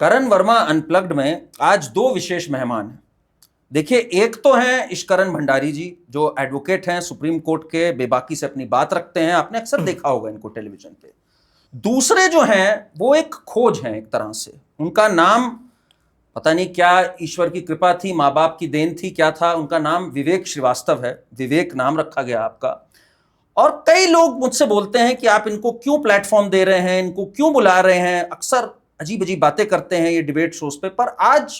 करण Verma unplugged में आज दो विशेष मेहमान हैं। देखिए, एक तो हैं इश्करण भंडारी जी, जो एडवोकेट हैं, सुप्रीम कोर्ट के, बेबाकी से अपनी बात रखते हैं, आपने अक्सर देखा होगा इनको टेलीविजन पे। दूसरे जो हैं वो एक खोज हैं, एक तरह से उनका नाम पता नहीं क्या ईश्वर की कृपा थी, माँ बाप की देन थी, क्या था, उनका नाम विवेक श्रीवास्तव है। विवेक नाम रखा गया आपका। और कई लोग मुझसे बोलते हैं कि आप इनको क्यों प्लेटफॉर्म दे रहे हैं, इनको क्यों बुला रहे हैं, अक्सर अजीब अजीब बातें करते हैं ये डिबेट शोज पे। पर आज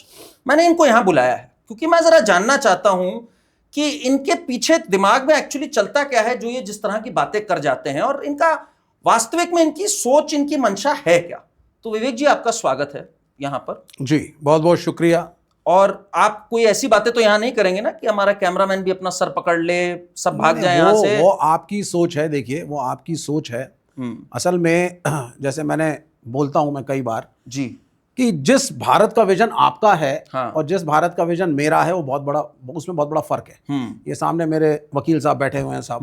मैंने इनको यहां बुलाया है क्योंकि मैं जरा जानना चाहता हूं कि इनके पीछे दिमाग में एक्चुअली चलता क्या है, जो ये जिस तरह की बातें कर जाते हैं, और इनका वास्तविक में इनकी सोच, इनकी मंशा है क्या। तो विवेक जी, आपका स्वागत है यहां पर। जी बहुत बहुत शुक्रिया। और आप कोई ऐसी बातें तो यहां नहीं करेंगे ना कि हमारा कैमरामैन भी अपना सर पकड़ ले, सब भाग जाए यहां से। वो आपकी सोच है, देखिए वो आपकी सोच है। असल में जैसे मैंने बोलता हूं मैं कई बार जी कि जिस भारत का विजन आपका है हाँ। और जिस भारत का विजन मेरा है वो बहुत बड़ा, उसमें बहुत बड़ा फर्क है। ये सामने मेरे वकील साहब बैठे हुए हैं साहब,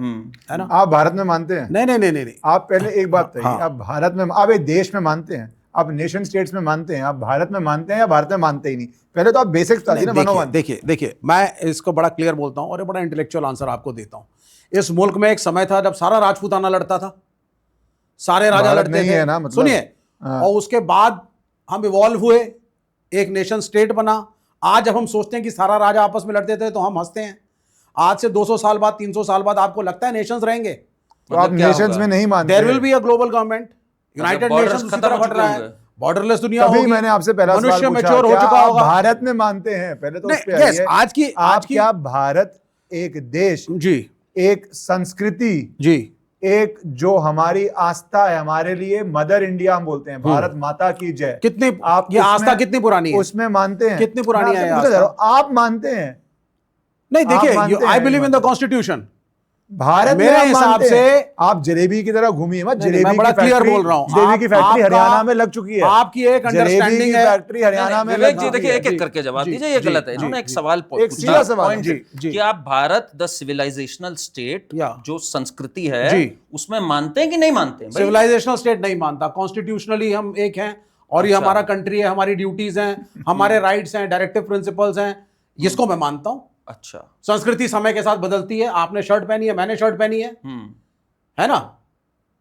है ना। आप भारत में मानते हैं? नहीं नहीं नहीं नहीं, आप पहले एक बात कहिए, हाँ। आप भारत में, आप एक देश में मानते हैं, आप नेशन स्टेट्स में मानते हैं, आप भारत में मानते हैं या भारत में मानते ही नहीं? पहले तो आप बेसिक्स बता दीजिए ना। देखिए मैं इसको बड़ा क्लियर बोलता हूं और ये बड़ा इंटेलेक्चुअल आंसर आपको देता हूं। इस मुल्क में एक समय था जब सारा राजपूताना लड़ता था, सारे राजा लड़ते थे ना, मतलब सुनिए। और उसके बाद हम इवॉल्व हुए, एक नेशन स्टेट बना। आज जब हम सोचते हैं कि सारा राजा आपस में लड़ते थे तो हम हंसते हैं। आज से 200 साल बाद, 300 साल बाद आपको लगता है नेशंस रहेंगे? तो आप नेशंस में नहीं मानते? There will be a global government, united nations उसी तरह बढ़ रहा है, बॉर्डरलेस दुनिया होगी। मैंने आपसे पहला सवाल मनुष्य पूछा, मैच्योर हो चुका होगा। भारत में मानते हैं? पहले तो उस पे आइए। आज की क्या भारत एक देश, जी, एक संस्कृति, जी, एक जो हमारी आस्था है, हमारे लिए मदर इंडिया हम बोलते हैं, भारत माता की जय, कितनी आप ये आस्था कितनी पुरानी है? उसमें मानते हैं? कितनी पुरानी है आप मानते हैं? नहीं, देखिए, I believe in the constitution. Bharat मेरे हिसाब से आप जलेबी की तरह घूमिए मत। जलेबी मैं बड़ा क्लियर बोल रहा हूं। जलेबी की फैक्ट्री हरियाणा में लग चुकी है। आपकी एक अंडरस्टैंडिंग है। फैक्ट्री हरियाणा में विवेक जी, देखिए एक एक करके जवाब दीजिए, ये गलत है। इन्होंने एक सवाल एक सीधा सवाल कि आप भारत द सिविलाइजेशनल स्टेट, जो संस्कृति है, उसमें मानते हैं कि नहीं मानते हैं? सिविलाइजेशनल स्टेट नहीं मानता, कॉन्स्टिट्यूशनली हम एक हैं और ये हमारा कंट्री है, हमारी ड्यूटीज हैं, हमारे राइट्स हैं, डायरेक्टिव प्रिंसिपल्स हैं, इसको मैं मानता हूं। अच्छा, संस्कृति समय के साथ बदलती है। आपने शर्ट पहनी है, मैंने शर्ट पहनी है ना।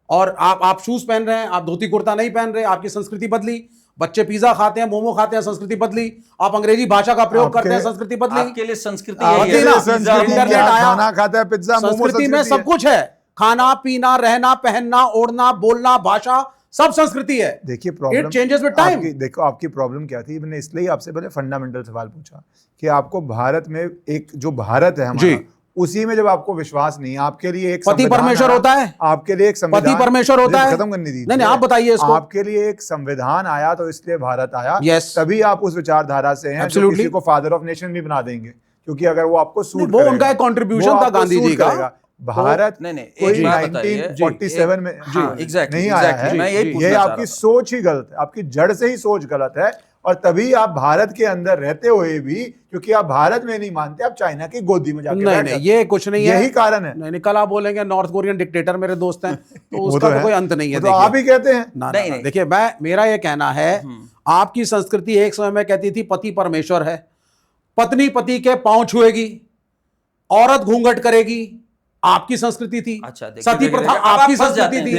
और आप शूज पहन रहे हैं, आप धोती कुर्ता नहीं पहन रहे, आपकी संस्कृति बदली। बच्चे पिज्जा खाते हैं, मोमो खाते हैं, संस्कृति बदली। आप अंग्रेजी भाषा का प्रयोग करते हैं, संस्कृति बदली। आपके लिए संस्कृति इंटरनेट आया, खाना खाता है, पिज्जा, मोमो। संस्कृति में सब कुछ है, खाना पीना, रहना, पहनना, ओढ़ना, बोलना, भाषा, सब संस्कृति है। देखिए problem, it changes with time. देखो आपकी प्रॉब्लम क्या थी, मैंने इसलिए आपसे पहले फंडामेंटल सवाल पूछा कि आपको भारत में, एक जो भारत है हमारा, उसी में जब आपको विश्वास नहीं है, आपके लिए एक पति परमेश्वर होता है, आपके लिए एक संविधान, पति परमेश्वर होता है, खत्म करने दीजिए। नहीं आप बताइए इसको। आपके लिए एक संविधान आया तो इसलिए भारत आया, तभी आप उस विचारधारा से हैं जो किसी को फादर ऑफ नेशन भी बना देंगे, क्योंकि अगर वो आपको सूट, वो उनका एक कंट्रीब्यूशन था गांधी जी का। भारत नहीं कोई 1947 में नहीं आया है। ये आपकी सोच ही गलत है, आपकी जड़ से ही सोच गलत है। और तभी आप भारत के अंदर रहते हुए भी, क्योंकि आप भारत में नहीं मानते, आप चाइना की गोदी में जाके नहीं, ये कुछ नहीं है, यही कारण है। नहीं, कल आप बोलेंगे नॉर्थ कोरियन डिक्टेटर मेरे दोस्त हैं, तो उसका तो कोई अंत नहीं है। तो आप ही कहते हैं। नहीं, देखिए मेरा ये कहना है, आपकी संस्कृति एक समय में कहती थी पति परमेश्वर है, पत्नी पति के पांव छुएगी, औरत घूंघट करेगी, आपकी संस्कृति थी। अच्छा, सती प्रथा आपकी संस्कृति थी,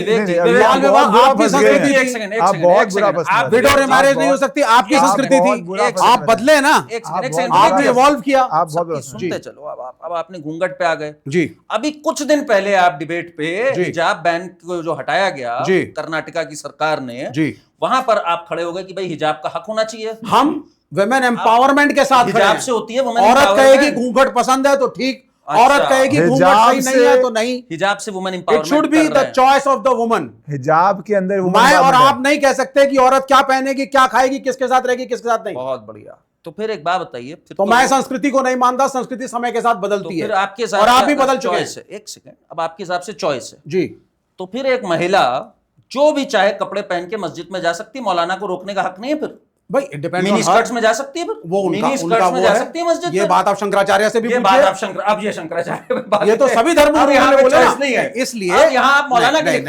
बाल विवाह आपकी संस्कृति थी, आप बहुत बुरा आप विडो मैरिज नहीं हो सकती, आपकी संस्कृति थी। आप बदले ना, आपने इवॉल्व किया। आप बहुत सुनते चलो। अब आपने घूंघट पे आ गए जी। अभी कुछ दिन पहले आप डिबेट पे हिजाब बैन को जो हटाया गया कर्नाटका की सरकार ने, वहां पर आप खड़े हो गए कि भाई हिजाब का हक होना चाहिए। हम वुमेन एम्पावरमेंट के साथ हिजाब से होती है, औरत कहेगी घूंघट पसंद है तो ठीक, औरत कहेगी घूंघट सही नहीं है तो नहीं। हिजाब से women empowerment, it should be the choice of the woman. हिजाब के अंदर मैं और आप नहीं कह सकते कि औरत क्या पहनेगी, क्या खाएगी, किसके साथ रहेगी, किसके साथ नहीं। बहुत बढ़िया। तो फिर एक बात बताइए, तो मैं संस्कृति को नहीं मानता, संस्कृति समय के साथ बदलती है, आपके साथ, और आप भी बदल चुके हैं। एक सेकंड, अब आपके हिसाब से चॉइस है जी, तो फिर एक महिला जो भी चाहे कपड़े पहन के मस्जिद में जा सकती है, मौलाना को रोकने का हक नहीं है? फिर भाई डिपेंड्स मिनी स्कर्ट्स में जा सकती है, वो मिनी स्कर्ट्स में जा सकती है मस्जिद। ये बात आप शंकराचार्य से भी पूछिए। अब ये शंकराचार्य, ये तो सभी धर्मों में बोले नहीं है, इसलिए यहाँ आप मौलाना नहीं,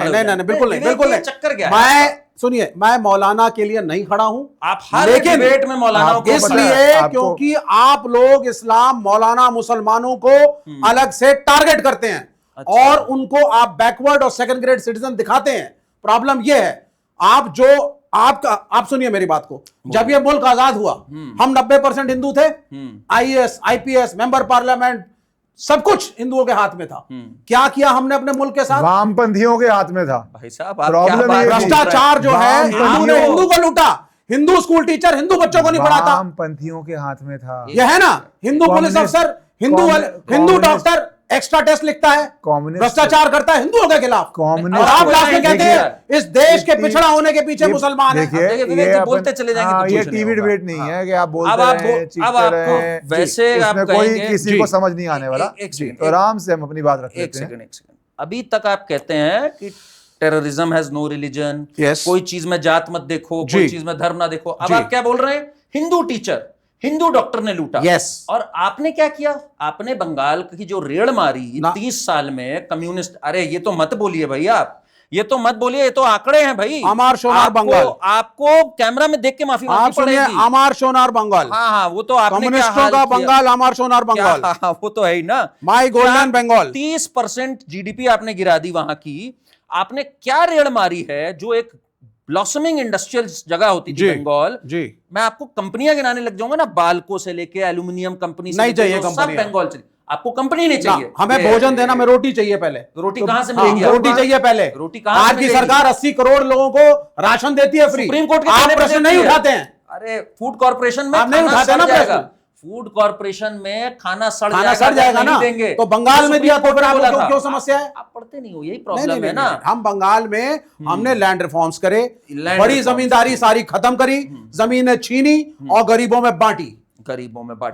बिल्कुल नहीं, बिल्कुल नहीं। चक्कर क्या है? मैं सुनिए, मैं मौलाना के लिए नहीं खड़ा हूं, आप हर डिबेट में मौलाना को इसलिए क्योंकि आप लोग इस्लाम मौलाना मुसलमानों को अलग से टारगेट करते हैं। अच्छा। और उनको आप बैकवर्ड और सेकंड ग्रेड सिटीजन दिखाते हैं। प्रॉब्लम यह है, आप सुनिए मेरी बात को, जब ये मुल्क आजाद हुआ हम 90% हिंदू थे, आईएएस आईपीएस मेंबर पार्लियामेंट सब कुछ हिंदुओं के हाथ में था। क्या किया हमने अपने मुल्क के साथ? वामपंथियों के हाथ में था। भाई साहब, भ्रष्टाचार जो है, हिंदू ने हिंदू को लूटा। हिंदू स्कूल टीचर हिंदू बच्चों को नहीं पढ़ाता। वामपंथियों के हाथ में था। यह है ना, हिंदू पुलिस अफसर, हिंदू डॉक्टर एक्स्ट्रा टेस्ट लिखता है, भ्रष्टाचार करता है हिंदुओं के खिलाफ। और आप लास्ट में कहते हैं इस देश के पिछड़ा होने के पीछे मुसलमान हैं। देखिए, बोलते चले जाएंगे, ये टीवी डिबेट नहीं है कि आप बोलते हैं, वैसे आप कोई किसी को समझ नहीं आने वाला। तो आराम से हम अपनी बात रखते हैं। एक सेकंड। अभी तक आप कहते हैं कि टेररिज्म हैज नो रिलीजन, कोई चीज में जात मत देखो, कोई चीज में धर्म ना देखो। अब आप क्या बोल रहे हैं? हिंदू टीचर, हिंदू डॉक्टर ने लूटा। और आपने क्या किया? आपने बंगाल की जो रेड़ मारी 30 साल में कम्युनिस्ट, अरे ये तो मत बोलिए भाई, आप ये तो मत बोलिए, ये तो आंकड़े हैं भाई। अमर सोनार बंगाल, आपको कैमरा में देख के माफी मांगनी पड़ेगी। अमर सोनार बंगाल, हाँ, वो तो आपने कम्युनिस्टों का बंगाल, अमर सोनार बंगाल, वो तो है ही ना। माई गोल्डन बंगाल। 30% जीडीपी आपने गिरा दी वहां की। आपने क्या रेड़ मारी है? जो एक ब्लॉसमिंग इंडस्ट्रियल जगह होती थी बंगाल जी। मैं आपको कंपनियां गिनाने लग जाऊंगा ना, बाल्को से लेके एल्यूमिनियम कंपनी से, नहीं चाहिए सब बंगाल चली। आपको कंपनी नहीं चाहिए, हमें भोजन देना में रोटी चाहिए पहले। रोटी कहां से मिलेगी? रोटी चाहिए पहले। रोटी कहां? आपकी सरकार 80 करोड़ लोगों को राशन देती है फ्री। सुप्रीम कोर्ट आप प्रश्न नहीं उठाते हैं। अरे फूड कॉर्पोरेशन में आप नहीं उठाते ना प्रश्न। फूड कॉर्पोरेशन में खाना सड़ जाएगा ना, देंगे। तो बंगाल में दिया तो फिर आपको क्यों समस्या है? आप पढ़ते नहीं हो, यही प्रॉब्लम है ना। हम बंगाल में हमने लैंड रिफॉर्म्स करे, बड़ी जमींदारी सारी खत्म करी, जमीनें छीनी और गरीबों में बांटी।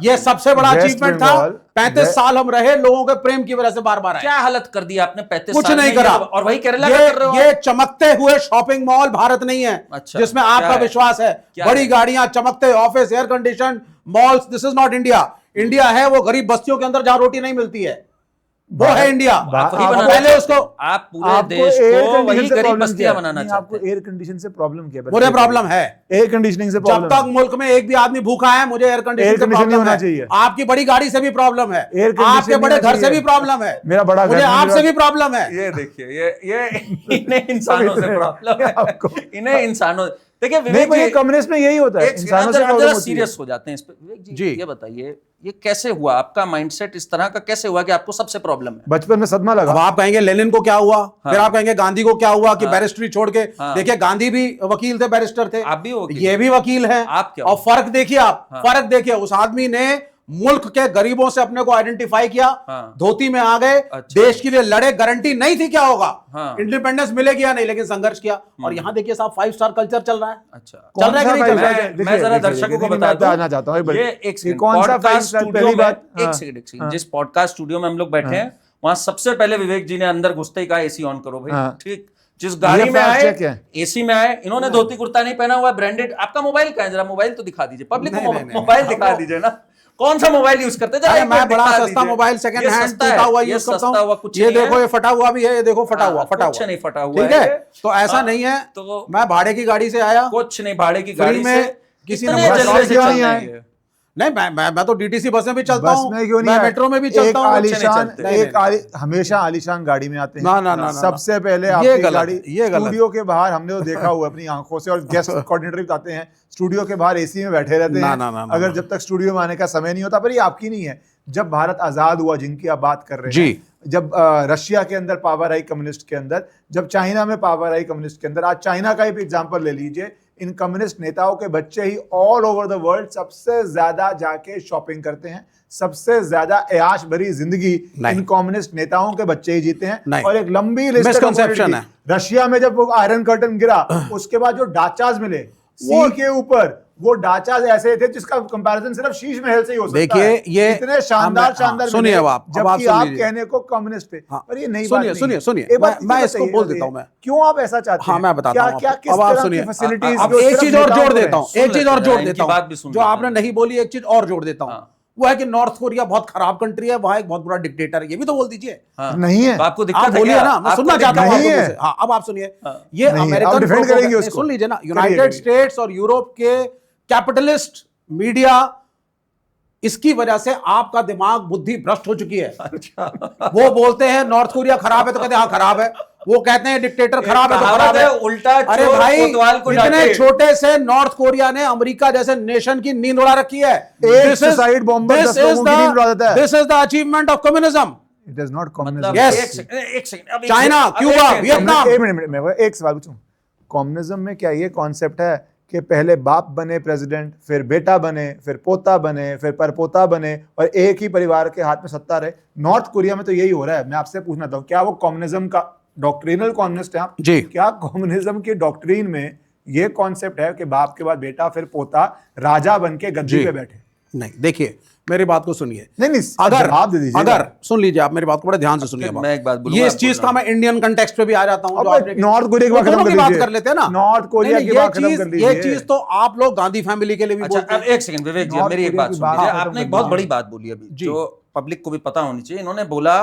ये सबसे बड़ा अचीवमेंट था। 35 साल हम रहे, लोगों के प्रेम की वजह से बार बार आए। क्या हालत कर दी आपने 35 कुछ साल नहीं करा। और वही केरला में कर रहे हो। ये चमकते हुए शॉपिंग मॉल भारत नहीं है। अच्छा, जिसमें आपका विश्वास है। बड़ी गाड़ियां, चमकते office, air condition malls, this is not India. India है वो गरीब बस्तियों के अंदर जहां रोटी नहीं मिलती है, वो है इंडिया। पहले उसको आप पूरे देश को वही गरीब बस्तियां बनाना चाहते हैं। आपको एयर कंडीशन से प्रॉब्लम क्या है? मुझे प्रॉब्लम है एयर कंडीशनिंग से। जब तक मुल्क में एक भी आदमी भूखा है, मुझे एयर कंडीशन नहीं होना चाहिए। आपकी बड़ी गाड़ी से भी प्रॉब्लम है, आपके बड़े घर से भी प्रॉब्लम है, मेरा बड़ा मुझे आपसे भी प्रॉब्लम है। ये देखिए, ये इन्हें इंसानों से प्रॉब्लम है, इन्हें इंसानों। देखिए विवेक जी, कम्युनिस्ट में यही होता है, इंसानों से प्रॉब्लम होती है। सीरियस हो जाते हैं इस पे। विवेक जी, ये बताइए, ये कैसे हुआ? आपका माइंडसेट इस तरह का कैसे हुआ कि आपको सबसे प्रॉब्लम है? बचपन में सदमा लगा। अब आप कहेंगे लेनिन को क्या हुआ, फिर आप कहेंगे गांधी को क्या हुआ कि बैरिस्ट्री छोड़ के। देखिए, गांधी भी वकील थे, बैरिस्टर थे, आप भी वकील, ये भी वकील हैं। आप क्या? और फर्क देखिए, आप फर्क देखिए, उस आदमी ने मुल्क के गरीबों से अपने को आइडेंटिफाई किया, धोती में आ गए, देश के लिए लड़े। गारंटी नहीं थी क्या होगा, इंडिपेंडेंस मिलेगी या नहीं, लेकिन संघर्ष किया। और यहाँ देखिए साहब, 5 स्टार कल्चर चल रहा है। अच्छा, चल रहा है कि नहीं चल रहा है? मैं जरा दर्शकों को बताना चाहता हूँ, जिस पॉडकास्ट स्टूडियो में हम लोग बैठे हैं, वहां सबसे पहले विवेक जी ने अंदर घुसते ही कहा एसी ऑन करो भाई। ठीक, जिस गाड़ी में आए, एसी में आए, इन्होंने धोती कुर्ता नहीं पहना हुआ, ब्रांडेड। आपका मोबाइल कहाँ है? जरा मोबाइल तो दिखा दीजिए, पब्लिक को मोबाइल दिखा दीजिए ना। कौन सा मोबाइल यूज करते हैं? मैं बड़ा सस्ता मोबाइल सेकंड हैंड टूटा हुआ यूज करता हूं। ये देखो, ये फटा हुआ भी है, ये देखो फटा हुआ कुछ नहीं फटा हुआ, ठीक है। तो ऐसा नहीं है, तो मैं भाड़े की गाड़ी से आया, कुछ नहीं, भाड़े की गाड़ी में किसी ने नहीं, मैं तो डीटीसी बस में भी चलता हूं, मैं मेट्रो में भी चलता हूं। हमेशा आलीशान गाड़ी में आते हैं। ना, सबसे पहले आपकी गाड़ी स्टूडियो के बाहर, हमने तो देखा हुआ अपनी आंखों से, और गेस्ट कोऑर्डिनेटर भी आते हैं स्टूडियो के बाहर, एसी में बैठे रहते हैं। अगर जब तक स्टूडियो में आने का समय नहीं होता। पर ये आपकी नहीं है। जब भारत आजाद हुआ, जिनकी आप बात कर रहे हैं, जब रशिया के अंदर पावर आई कम्युनिस्ट के अंदर, जब चाइना में पावर आई कम्युनिस्ट के अंदर, आज चाइना का ही एग्जांपल ले लीजिए। इन कम्युनिस्ट नेताओं के बच्चे ही ऑल ओवर द वर्ल्ड सबसे ज्यादा जाके शॉपिंग करते हैं, सबसे ज्यादा ऐश भरी जिंदगी इन कम्युनिस्ट नेताओं के बच्चे ही जीते हैं। और एक लंबी मिसकंसेप्शन है। रशिया में जब वो आयरन कर्टन गिरा, उसके बाद जो डाचाज मिले सी के ऊपर, वो डाचाज ऐसे थे जिसका कंपैरिजन सिर्फ शीश महल से ही हो सकता है। देखिए, ये इतने शानदार सुनिए आप, जबकि आप कहने को कम्युनिस्ट थे। पर ये नहीं, सुनिए, मैं इसको बोल देता हूं। मैं क्यों आप ऐसा चाहते हैं? मैं बताता हूं। अब आप सुनिए, फैसिलिटीज, एक चीज और जोड़ देता हूं, जो आपने नहीं बोली, एक चीज और जोड़ देता हूं। वो है कि नॉर्थ कोरिया बहुत खराब कंट्री है, वहां एक बहुत बड़ा डिक्टेटर है, ये भी तो बोल दीजिए। हाँ। नहीं है तो आपको आप दिक्कत है बोलिए क्या? ना, मैं आपको सुनना चाहता हूं नहीं आपको है। से। हाँ, अब आप सुनिए, हाँ। ये नहीं है, अमेरिकन आप डिफेंड करेंगे उसको। सुन लीजिए ना, करिए, यूनाइटेड करिए। स्टेट्स और यूरोप के कैपिटलिस्ट मीडिया, इसकी वजह से आपका दिमाग बुद्धि भ्रष्ट हो चुकी है। अच्छा। वो बोलते हैं नॉर्थ कोरिया खराब है तो कहते हैं हाँ खराब है, वो कहते हैं डिक्टेटर खराब है तो कहावत खराब है। उल्टा अरे चोर भाई, कोतवाल को इतने डांटे। छोटे से नॉर्थ कोरिया ने अमेरिका जैसे नेशन की नींद उड़ा रखी है। एक सुसाइड बॉम्बर 10 लोगों की नींद उड़ा देता है। This is the achievement of communism. It is not मतलब कम्युनिज्म। Yes. एक सेकंड, अब एक चाइना, सेकंड, अब क्यूबा, एक सेकंड। वियतनाम। एक मिनट, मैं एक सवाल पूछूं। कम्युनिज्म में क्या ये कॉन्सेप्ट है कि पहले बाप बने प्रेसिडेंट, फिर बेटा बने, फिर पोता बने, फिर परपोता बने, और एक ही परिवार के हाथ में सत्ता रहे? नॉर्थ कोरिया में तो यही हो रहा है। मैं आपसे पूछना था, क्या वो कम्युनिज्म का डॉक्ट्रिनल कम्युनिस्ट है आप? जी। क्या कम्युनिज्म की डॉक्ट्रिन में ये कॉन्सेप्ट है कि बाप के बाद बेटा, फिर पोता राजा बन के गद्दी पे बैठे? नहीं, देखिए मेरी बात को सुनिए। नहीं, अगर जवाब दे दीजिए। अगर सुन लीजिए आप मेरी बात को बड़े ध्यान से सुनिए। मैं एक बात बोलूंगा, ये इस आप चीज बोलना। का मैं इंडियन कंटेक्स्ट पे भी आ जाता हूं। जो अब आपने नॉर्थ कोरिया की बात दोनों खत्म की कर बात लीजिए। कर लेते हैं ना। नॉर्थ कोरिया नहीं, की ये बात खत्म चीज- कर ये लीजिए। चीज तो आप लोग गांधी फैमिली के लिए भी अच्छा, बोलते अब हैं। एक सेकंड विवेक जी, नॉर्थ मेरी एक कोरिया बात की सुन बात लीजिए। खत्म आपने एक कर बहुत दीजिए। बड़ी बात बोली अभी, जी। जो पब्लिक को भी पता होनी चाहिए। इन्होंने बोला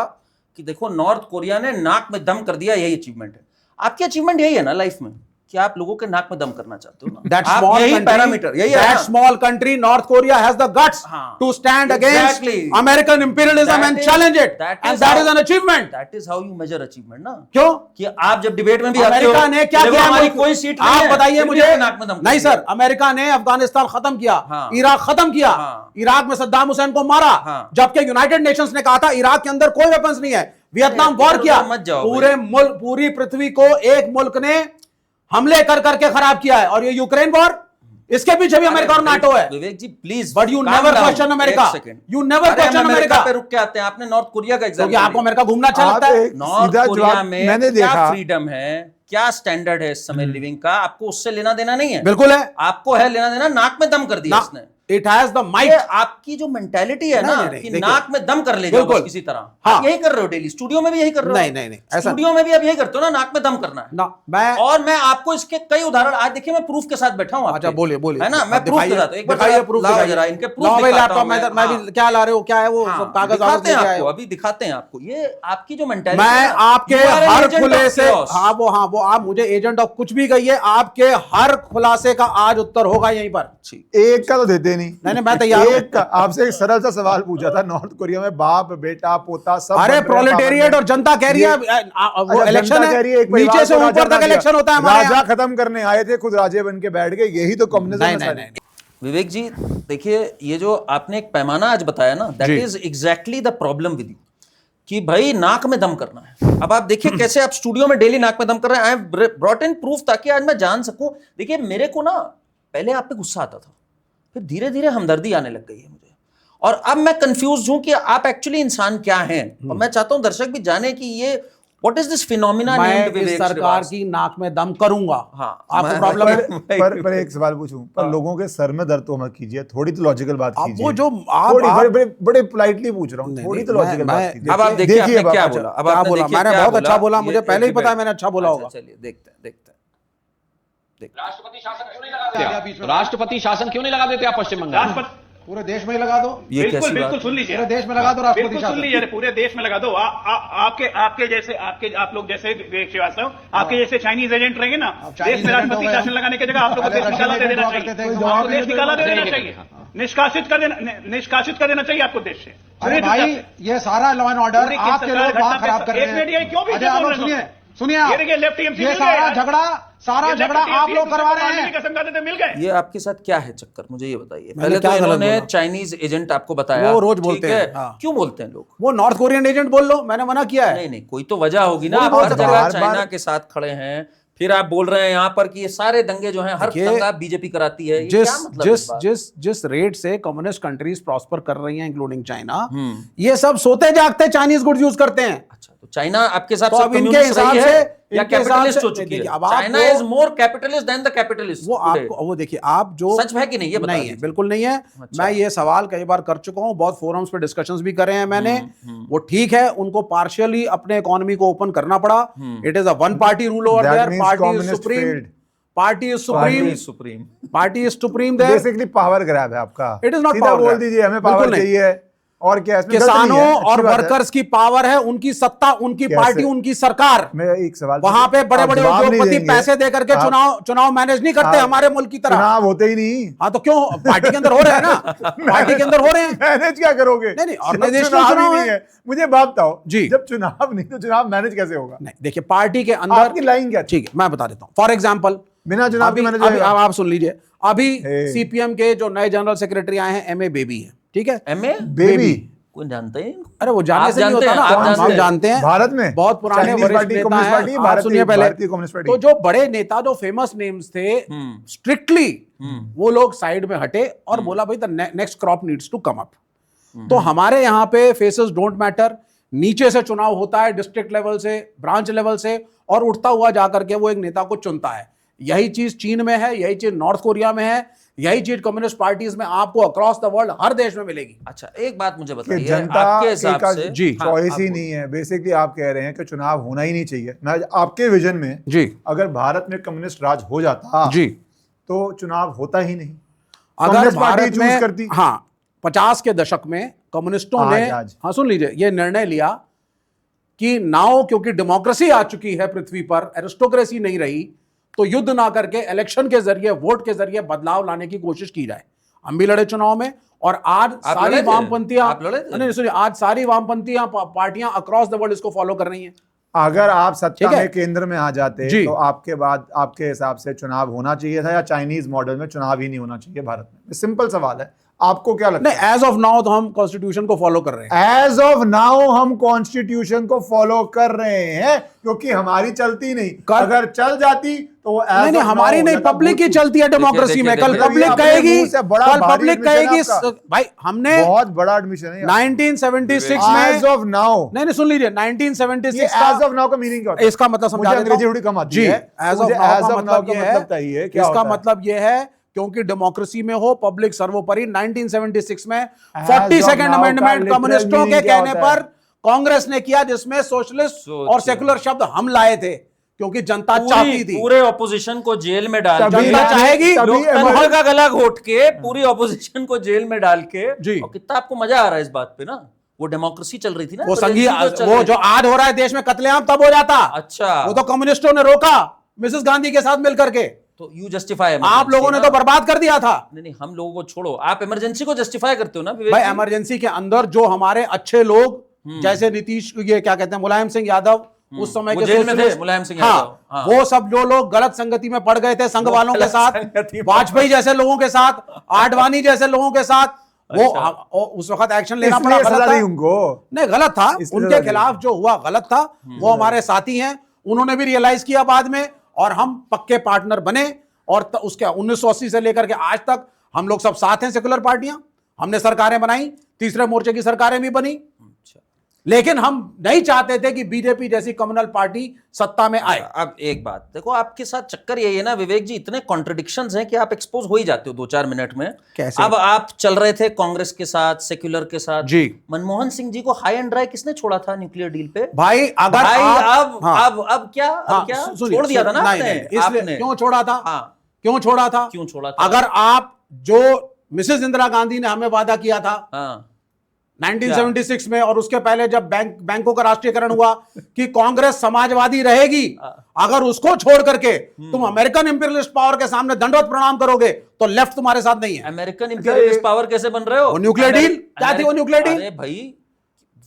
कि देखो नॉर्थ कोरिया ने नाक में दम कर दिया, यही अचीवमेंट है। आपकी अचीवमेंट यही है ना लाइफ में, कि आप लोगों के नाक में दम करना चाहते हो ना? That आप small यही country, पैरामीटर, यही है that ना? small country, North Korea has the guts हाँ. to stand against Exactly. American imperialism That and is- challenge it, that and is that how- is an achievement. That is how you measure achievement ना? क्यों? कि आप जब debate में भी आते हो, अमेरिका ने क्या देखो किया? हमारी मुल्क- कोई सीट नहीं आप है, बताइए फिर भी मुझे। अपने नाक में दम कर नहीं दिया। सर, अमेरिका ने अफगानिस्तान खत्म किया, हाँ। इराक खत्म किया, हाँ। इराक में सद्दाम हुसैन को मारा, हाँ। जबकि यूनाइटेड नेशंस ने कहा था इराक के अंदर कोई वेपन्स नहीं है। वियतनाम वॉर इधर-उधर किया, मत जाओ पूरे मुल्क, पूरी पृथ्वी को एक मुल्क ने हमले कर करके खराब किया है। और ये यूक्रेन वॉर, इसके पीछे भी अमेरिका और नाटो है। विवेक जी please, But you never question America. You never question America. पे रुक के आते हैं। आपने नॉर्थ कोरिया का क्योंकि एग्जांपल आपको अमेरिका घूमना अच्छा लगता है। नॉर्थ सीधा कोरिया जवाब में मैंने क्या देखा। फ्रीडम है, क्या स्टैंडर्ड है इस समय लिविंग का, आपको उससे लेना देना नहीं है। बिल्कुल है। आपको है लेना देना, नाक में दम कर दिया इसने। इट हैज द ये माइट। आपकी जो मेंटालिटी है ना, नहीं, कि देखिए। नाक में दम कर ले जाओ बिल्कुल। बस किसी तरह। हाँ। आप यही कर रहे हो डेली, स्टूडियो में भी यही कर रहे हो। नहीं, ऐसा स्टूडियो में भी आप यही करते हो ना, नाक में दम करना है ना। मैं और मैं आपको इसके कई उदाहरण, आज देखिए मैं प्रूफ के साथ बैठा हूं। अच्छा, बोलिए है ना, मैं प्रूफ के साथ, एक बार दिखाइए जरा प्रूफ, लाओ दिखाइए। जरा इनके प्रूफ लाओ भाई दिखाता लैपटॉप हूं मैं भी, क्या ला रहे हो, क्या है वो हाँ, सब कागज दिखाते हैं लेके आए आपको, हो। अभी दिखाते हैं आपको। ये आपकी जो मेंटालिटी, मैं आपके हर खुले से, हाँ वो आप मुझे एजेंट ऑफ कुछ भी कहिए, आपके हर खुलासे का आज उत्तर होगा यहीं पर। एक का तो देते नहीं। नहीं, मैं तैयार हूं। एक का आपसे एक सरल सा सवाल पूछा था, नॉर्थ कोरिया में बाप बेटा पोता सब अरे बन रहे हैं प्रोलेटेरिएट पावर और जनता कह रही है वो अच्छा, इलेक्शन जनता है, कह रही है, एक परिवार नीचे से को राजा ऊपर बना तक दिया। इलेक्शन होता है हमारे राजा यहाँ। खत्म करने आए थे, खुद राजे बन के बैठ गए। यही तो कम्युनिज्म है सारी। विवेक जी देखिए, ये जो आपने एक पैमाना आज बताया ना, दैट जी। Is exactly the problem with you, कि भाई नाक में दम करना है। अब आप देखिए कैसे आप स्टूडियो में डेली नाक में दम कर रहे हैं। I have brought in proof ताकि आज मैं जान सकूं। देखिए मेरे को ना पहले आप पे गुस्सा आता था, फिर धीरे धीरे हमदर्दी आने लग गई है मुझे, और अब मैं कंफ्यूज हूं कि आप एक्चुअली इंसान क्या हैं। और मैं चाहता हूं दर्शक भी जाने कि ये व्हाट इज दिस फिनोमिना मैं नेम्ड इस विवेक सरकार श्रीवास्तव। की नाक में दम करूंगा। हाँ, आपको प्रॉब्लम है? पर एक सवाल पूछूं, पर लोगों के सर में दर्द तो मत कीजिए, थोड़ी तो लॉजिकल बात अब कीजिए। वो जो थोड़ी बड़े पोलाइटली पूछ रहा हूं, नहीं, थोड़ी तो नहीं, लॉजिकल मैं- बात कीजिए। अब आप देखिए आपने अब क्या आप- बोला। अब क्या आपने बोला? देखिए मैंने क्या बहुत अच्छा बोला, ये मुझे पहले ही डिबेट। पता है मैंने अच्छा बोला अच्छा, होगा। चलिए देखते हैं। राष्ट्रपति शासन क्यों नहीं लगा देते? राष्ट्रपति शासन क्यों नहीं लगा देते आप पश्चिम बंगाल में? पूरे देश में ही लगा दो, ये बिल्कुल कैसी बिल्कुल बात? सुन लीजिए, पूरे देश में लगा दो राष्ट्रपति बिल्कुल सुन शासन। लीजिए, पूरे देश में लगा दो। आपके जैसे आप लोग जैसे विवेक श्रीवास्तव, आपके जैसे चाइनीज एजेंट रहेंगे ना, देश में राष्ट्रपति शासन लगाने की जगह आप लोगों को देश निकाला दे देना चाहिए। आपको देश निकाला दे देना चाहिए, निष्कासित कर देना चाहिए आपको देश से। अरे भाई, ये सारा लॉ एंड ऑर्डर पूरी आपके सरकार लोग वहां घटना खराब कर रहे एक मिनट, ये क्यों भी हैं। अरे बोल आप रहे हो? सुनिए ये देखिए, लेफ्ट टीएमसी ये मिल सारा गए। झगड़ा आप लोग करवा रहे हैं। कसम खाते थे, मिल गए। ये आपके साथ क्या है चक्कर, मुझे ये बताइए। मैंने पहले क्या तो गलत इन्होंने बोला? चाइनीज एजेंट आपको बताया, वो रोज ठीक बोलते है। हैं, हाँ। क्यों बोलते हैं लोग? वो नॉर्थ कोरियन एजेंट बोल लो, मैंने मना किया है। नहीं नहीं, कोई तो वजह होगी ना। वो आप बोल हर सकते जगह हैं। चाइना बार-बार- के साथ खड़े हैं, फिर आप बोल रहे हैं यहाँ पर कि ये सारे दंगे जो हैं हर देखिए, दंगा बीजेपी कराती है। ये क्या मतलब है इस बात? जिस रेट से कम्युनिस्ट कंट्रीज प्रॉस्पर कर रही हैं इंक्लूडिंग चाइना, ये सब सोते जागते चाइनीज गुड्स यूज करते हैं। अच्छा, तो चाइना आपके हिसाब तो से अब इनके कम्युनिस्ट हिसाब रही से- है या इनके हिसाब कैपिटलिस्ट से- हो चुकी देखिए, है? अब आपको- China is more capitalist than the capitalist. वो आपको वो देखिए, आप जो सच है कि नहीं, ये बता नहीं है, दीजिए। बिल्कुल नहीं है। अच्छा। मैं ये सवाल कई बार कर चुका हूं, बहुत फोरम्स पे डिस्कशंस भी करे हैं मैंने। वो ठीक है, उनको पार्शियली अपने इकोनॉमी को ओपन करना पड़ा। It is a one party rule over That there, means party is communist supreme. failed. Party is supreme, supreme, party is supreme there. Basically power grab है आपका। इट इज नॉट सीधा power बोल दीजिए हमें power चाहिए, और क्या इसमें गलत नहीं किसानों है, और अच्छी बात है। वर्कर्स की पावर है, उनकी सत्ता, उनकी पार्टी, उनकी सरकार। मैं एक सवाल, वहां पे बड़े आप बड़े जवाब नहीं उद्योगपति देंगे। पैसे दे करके चुनाव मैनेज नहीं करते हमारे मुल्क की तरह। चुनाव होते ही नहीं। हाँ तो क्यों, पार्टी के अंदर हो रहे हैं ना, पार्टी के अंदर हो रहे हैं। मैनेज क्या करोगे? नहीं, जब ऑर्गेनाइजेशनल चुनाव ही चुनाव नहीं है। है। मुझे बात बताओ जी। जब चुनाव नहीं तो चुनाव मैनेज कैसे होगा? नहीं देखिए, पार्टी के अंदर आपकी लाइन क्या? ठीक है मैं बता देता हूं। फॉर एग्जाम्पल, बिना चुनाव के मैनेज अभी आप सुन लीजिए, अभी हे। सीपीएम के जो नए जनरल सेक्रेटरी आए हैं, एमए बेबी है, ठीक है। एमए बेबी कौन जानते हैं? अरे वो जानने आप से नहीं जानते होता हैं, ना, आप हम जानते हैं। जानते हैं। भारत में बहुत पुराने चाइनीज वरिष्ठ पार्टी, नेता कम्युनिस्ट हैं। पार्टी, आप सुनिए पहले, भारतीय कम्युनिस्ट पार्टी। तो जो बड़े नेता जो फेमस नेम्स थे, स्ट्रिक्टली वो लोग साइड में हटे और बोला भाई the next crop needs to come up. तो हमारे यहाँ पे फेसेस डोंट मैटर, नीचे से चुनाव होता है, डिस्ट्रिक्ट लेवल से, ब्रांच लेवल से, और उठता हुआ जाकर के वो एक नेता को चुनता है। यही चीज चीन में है, यही चीज नॉर्थ कोरिया में है, यही चीज कम्युनिस्ट पार्टीज में आपको अक्रॉस द वर्ल्ड हर देश में मिलेगी। अच्छा एक बात मुझे कि बताइए, जनता आपके हिसाब से जी, चॉइस ही नहीं है। बेसिकली आप कह रहे हैं कि चुनाव होना ही नहीं चाहिए। मैं आपके विजन में जी, अगर भारत में कम्युनिस्ट राज हो जाता जी, तो चुनाव होता ही नहीं। अगर कांग्रेस पार्टी भारत चूज में, करती। हाँ 50 के दशक में कम्युनिस्टों ने, आज। हाँ सुन लीजिए, ये निर्णय लिया कि नाउ क्योंकि डेमोक्रेसी आ चुकी है पृथ्वी पर, एरिस्टोक्रेसी नहीं रही, तो युद्ध ना करके इलेक्शन के जरिए, वोट के जरिए बदलाव लाने की कोशिश की जाए। हम भी लड़े चुनाव में, और आज आप सारी लड़े थे? वामपंथियां, आप लड़े थे? नहीं सुनिए, आज सारी वामपंथियां पार्टियां अक्रॉस द वर्ल्ड इसको फॉलो कर रही हैं। अगर आप सत्ता ठीक है? में केंद्र में आ जाते जी। तो आपके बाद आपके हिसाब से चुनाव होना चाहिए था, या चाइनीज मॉडल में चुनाव ही नहीं होना चाहिए भारत में? सिंपल सवाल है, आपको क्या लगता है? नहीं, एज ऑफ नाउ तो हम कॉन्स्टिट्यूशन को फॉलो कर रहे हैं। एज ऑफ नाउ हम कॉन्स्टिट्यूशन को फॉलो कर रहे हैं, क्योंकि हमारी चलती नहीं। अगर चल जाती तो नहीं, हमारी नहीं, पब्लिक की चलती है डेमोक्रेसी में। कल पब्लिक कहेगी, कल पब्लिक कहेगी भाई हमने बहुत बड़ा एडमिशन है 1976 में, एज ऑफ नाउ। नहीं सुन लीजिए, 1976 एज ऑफ नाउ का मीनिंग क्या होता है? इसका मतलब समझा देता हूं। अंग्रेजी थोड़ी कम आती जी, है। एज ऑफ नाउ का मतलब बताइए, इसका मतलब ये है क्योंकि डेमोक्रेसी में हो, पब्लिक सर्वोपरि। 1976 में 42nd अमेंडमेंट कम्युनिस्टों के कहने पर कांग्रेस ने किया, जिसमें सोशलिस्ट और सेकुलर शब्द हम लाए थे, क्योंकि जनता चाहती थी। पूरे ऑपोजिशन को जेल में डाल, जनता चाहेगी, लोकतंत्र का गला घोट के पूरी ऑपोजिशन को जेल में डाल के। जी। और कितना आपको मजा आ रहा है इस बात पे ना, वो डेमोक्रेसी चल रही थी ना, वो संघीय, प्रेसिडेंसी वो जो आज हो रहा है देश में कत्लेआम, तब हो जाता। अच्छा, वो तो कम्युनिस्टों ने रोका, मिसेस गांधी के साथ मिलकर के। तो यू जस्टिफाई, आप लोगों ने तो बर्बाद कर दिया था। नहीं, हम लोगों को छोड़ो, आप इमरजेंसी को जस्टिफाई करते हो ना विवेक भाई जी? इमरजेंसी के अंदर जो हमारे अच्छे लोग, जैसे नीतीश, ये क्या कहते हैं, मुलायम सिंह यादव, उस समय के जेल में थे, सोशलिस्ट, मुलायम सिंह हाँ, यादव, हाँ। वो सब जो लोग गलत संगति में पड़ गए थे, संघ वालों के गलत साथ, संगति में वाजपेयी जैसे लोगों के साथ, आडवाणी जैसे लोगों के साथ, वो उस वक्त एक्शन लेना पड़ा। इसलिए सजा गलत दी था, उनको। नहीं गलत था, इसलिए उनके सजा खिलाफ जो हुआ गलत था। वो हमारे साथी हैं, उन्होंने भी रियलाइज किया बाद में, और हम पक्के पार्टनर बने। और उसके 1980 से लेकर के आज तक हम लोग सब साथ हैं, सेकुलर पार्टियां। हमने सरकारें बनाई, तीसरे मोर्चे की सरकारें भी बनी, लेकिन हम नहीं चाहते थे कि बीजेपी जैसी कम्युनल पार्टी सत्ता में आए। अब एक बात देखो, आपके साथ चक्कर यही है ना विवेक जी, इतने कॉन्ट्रडिक्शंस हैं कि आप एक्सपोज हो ही जाते हो 2-4 मिनट में। कैसे? अब आप चल रहे थे कांग्रेस के साथ, सेक्युलर के साथ। जी। मनमोहन सिंह जी को हाई एंड ड्राई किसने छोड़ा था न्यूक्लियर डील पे? भाई अगर भाई आप, अब क्या सुनिए, छोड़ दिया था ना नहीं, नहीं, इसलिए आपने? क्यों छोड़ा था? हाँ, क्यों छोड़ा था? क्यों छोड़ा था? अगर आप, जो मिसेस इंदिरा गांधी ने हमें वादा किया था हाँ, 1976 में, और उसके पहले जब बैंकों का राष्ट्रीयकरण हुआ कि कांग्रेस समाजवादी रहेगी, अगर उसको छोड़ करके तुम अमेरिकन इंपीरियलिस्ट पावर के सामने दंडवत प्रणाम करोगे, तो लेफ्ट तुम्हारे साथ नहीं है। अमेरिकन इंपीरियलिस्ट पावर कैसे बन रहे हो? वो न्यूक्लियर डील क्या थी? वो न्यूक्लियर डील, अरे भाई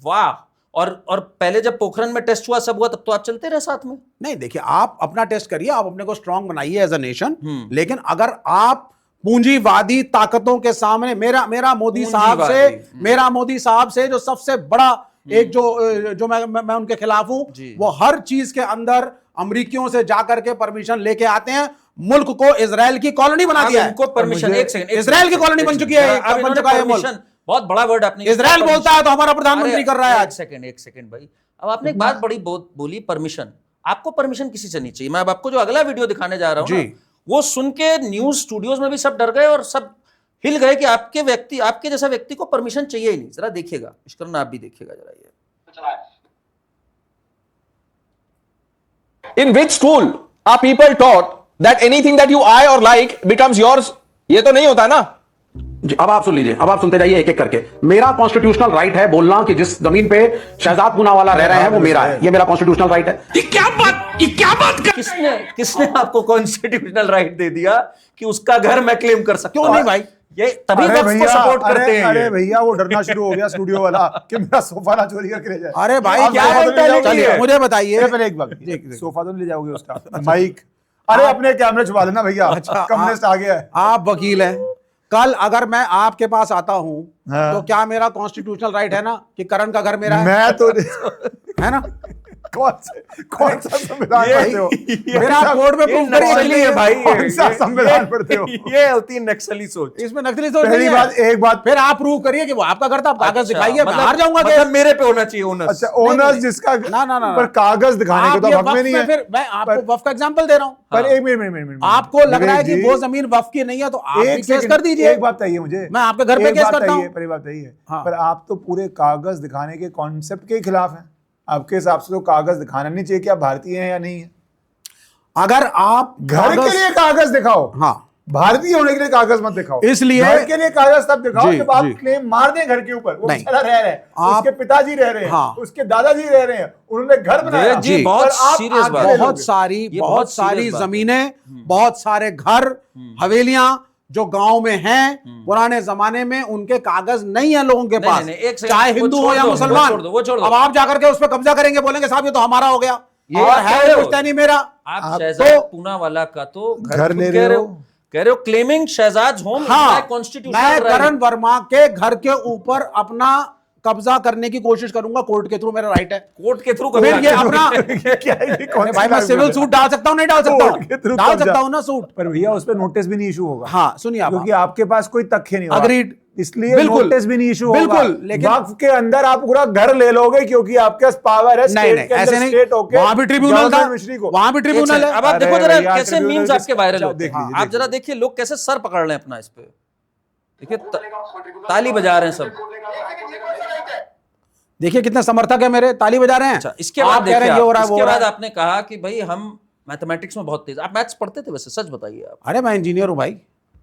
वाह। और पहले जब पोखरण में टेस्ट हुआ, सब हुआ, तब तो आप चलते रहे साथ में। नहीं देखिए, आप अपना टेस्ट करिए, आप अपने को स्ट्रांग बनाइए एज अ नेशन, लेकिन अगर आप पूंजीवादी ताकतों के सामने, मेरा मोदी साहब से जो सबसे बड़ा एक जो मैं उनके खिलाफ हूं, वो हर चीज के अंदर अमरीकियों से जाकर के परमिशन लेके आते हैं, मुल्क को इजराइल की कॉलोनी बना दिया है। उनको परमिशन, एक सेकंड, इजराइल की कॉलोनी बन चुकी है, बन चुका है मुल्क। बहुत बड़ा वर्ड आपने, इजराइल बोलता है तो हमारा प्रधानमंत्री कर रहा है। एक सेकंड भाई, अब आपने एक बात बड़ी बोली, परमिशन। आपको परमिशन किसी से नहीं चाहिए। मैं अब आपको जो अगला वीडियो दिखाने जा रहा हूं ना, वो सुन के न्यूज स्टूडियोज में भी सब डर गए और सब हिल गए कि आपके जैसा व्यक्ति को परमिशन चाहिए ही नहीं। जरा देखिएगा, इश्करन आप भी देखिएगा जरा ये। In which school are people taught that anything that you I or like becomes yours. ये तो नहीं होता ना। जी, अब आप सुन लीजिए, अब आप सुनते जाइए एक एक करके। मेरा कॉन्स्टिट्यूशनल राइट है बोलना कि जिस जमीन पे शहजाद पूनावाला रह रहे हैं वो मेरा है, ये मेरा कॉन्स्टिट्यूशनल राइट है। ये क्या बात कर किसने आपको कॉन्स्टिट्यूशनल राइट दे दिया कि उसका घर मैं क्लेम कर सकता हूं? क्यों नहीं भाई? ये तभी वक्फ को सपोर्ट करते हैं। अरे भैया वो डरना शुरू हो गया स्टूडियो वाला कि मेरा सोफा ना चोरी करके ले जाए। अरे भाई क्या चलिए मुझे बताइए, पहले एक बात, सोफा तो ले जाओगे उसका, माइक, अरे अपने कैमरे छुपा लेना भैया। अच्छा, कम्युनिस्ट आ गया है। आप वकील हैं, कल अगर मैं आपके पास आता हूं हाँ। तो क्या मेरा कॉन्स्टिट्यूशनल राइट है ना कि करण का घर मेरा है? मैं तो है ना? कौन सा संविधान पढ़ते हो? मेरा कोर्ट में प्रूफ नक्सली है भाई, कौन सा संविधान पढ़ते हो? ये होती है नक्सली सोच। इसमें नक्सली सोच पहली नहीं है। बात, एक बात, फिर आप प्रूव करिए कि वो आपका घर था, आप कागज अच्छा, दिखाइए, मैं मतलब- हार जाऊंगा मतलब केस। मेरे पे होना चाहिए ओनर्स। अच्छा ओनर्स जिसका ना। पर कागज दिखाने को आप तो ये हक में वक्फ नहीं में है। फिर मैं आपको वक्फ का एग्जांपल दे रहा हूं। पर एक मिनट आपको लग रहा है कि विवेक वो जी, जमीन वक्फ की नहीं है तो आप भी एक केस सेकंड, कर दीजिए। एक बात चाहिए मुझे, मैं आपके घर पे एक केस बात करता चाहिए, हूं। पहली बात चाहिए, हाँ। पर आप तो पूरे कागज दिखाने के कॉन्सेप्ट के खिलाफ हैं। आपके हिसाब से तो कागज दिखाना नहीं चाहिए कि आप भारतीय हैं या नहीं है। अगर आप घर के लिए कागज दिखाओ, हाँ, भारतीय होने के लिए कागज मत दिखाओ। इसलिए घर के लिए कागज तब दिखाओ जी, जब आप जी। क्लेम मार दें घर के ऊपर, वो नहीं। बेचारा रह रहे हैं, आप- उसके पिताजी रह रहे हैं, हाँ। उसके दादाजी रह रहे हैं, उन्होंने घर बनाया। विवेक जी, जी, बहुत पर आप सीरियस आगे बात ले है। बहुत लोगे। सारी ये बहुत बहुत सारी serious बात है। जमीनें, बहुत सारे घर, हवेलियां जो गांव में हैं पुराने जमाने में, उनके कागज नहीं है लोगों के नहीं, पास, नहीं, एक सेकंड, चाहे वो हिंदू छोड़ हो या दो, वो मुसलमान। छोड़ दो, वो छोड़ दो। अब आप जाकर के उस पर कब्जा करेंगे, बोलेंगे साहब ये तो हमारा हो गया, ये और आप कह है रहे हो। पुश्तैनी मेरा। आप शहजाद तो- पूनावाला का तो घर खुद ले कह रहे रहे हो। हो, कह रहे हो क्लेमिंग शहजाद होम हाँ, कॉन्स्टिट्यूशनल मैं राइट। करण वर्मा के घर के ऊपर अपना कब्जा करने की कोशिश करूंगा कोर्ट के थ्रू, मेरा राइट है। कोर्ट के थ्रू फिर ये अपना क्या है ये? कौन अरे सी भाई मैं बात सिविल बोल रहे सूट डाल सकता हूं, नहीं डाल सकता कोर्ट के हूं? थ्रू डाल कब्जा। सकता हूं ना सूट। पर भैया उस पर नोटिस भी नहीं इशू होगा। हाँ सुनिए आप, क्योंकि आपके पास कोई तथ्य नहीं होगा। Agreed। इसलिए बिल्कुल। नोटिस भी नहीं इशू होगा। बिल्कुल, लेकिन- वक्फ के अंदर आप पूरा घर ले लोगे क्योंकि आपके पास पावर है। नहीं स्टेट नहीं के अंदर ऐसे नहीं, स्टेट होके वहां भी ट्रिब्यूनल था, गवर्नमेंट मिनिस्ट्री को। वहां भी ट्रिब्यूनल है। अब आप अरे देखो जरा भैया, कैसे ट्रिब्यूनल मीम्स आपके वायरल जाओ, होते देख हैं। लीजिए, आप जरा देखिए लोग कैसे सर पकड़ रहे हैं अपना इस पे। देखिए ताली बजा रहे हैं सब। देखिए कितने समर्थक है मेरे, ताली बजा रहे हैं। अच्छा, इसके आप बाद कह रहे देखिए हैं ये हो रहा है, आप, वो इसके हो रहा बाद है। आपने कहा कि भाई हम मैथमेटिक्स में बहुत तेज। आप मैथ्स पढ़ते थे वैसे, सच बताइए आप। अरे मैं इंजीनियर हूं भाई।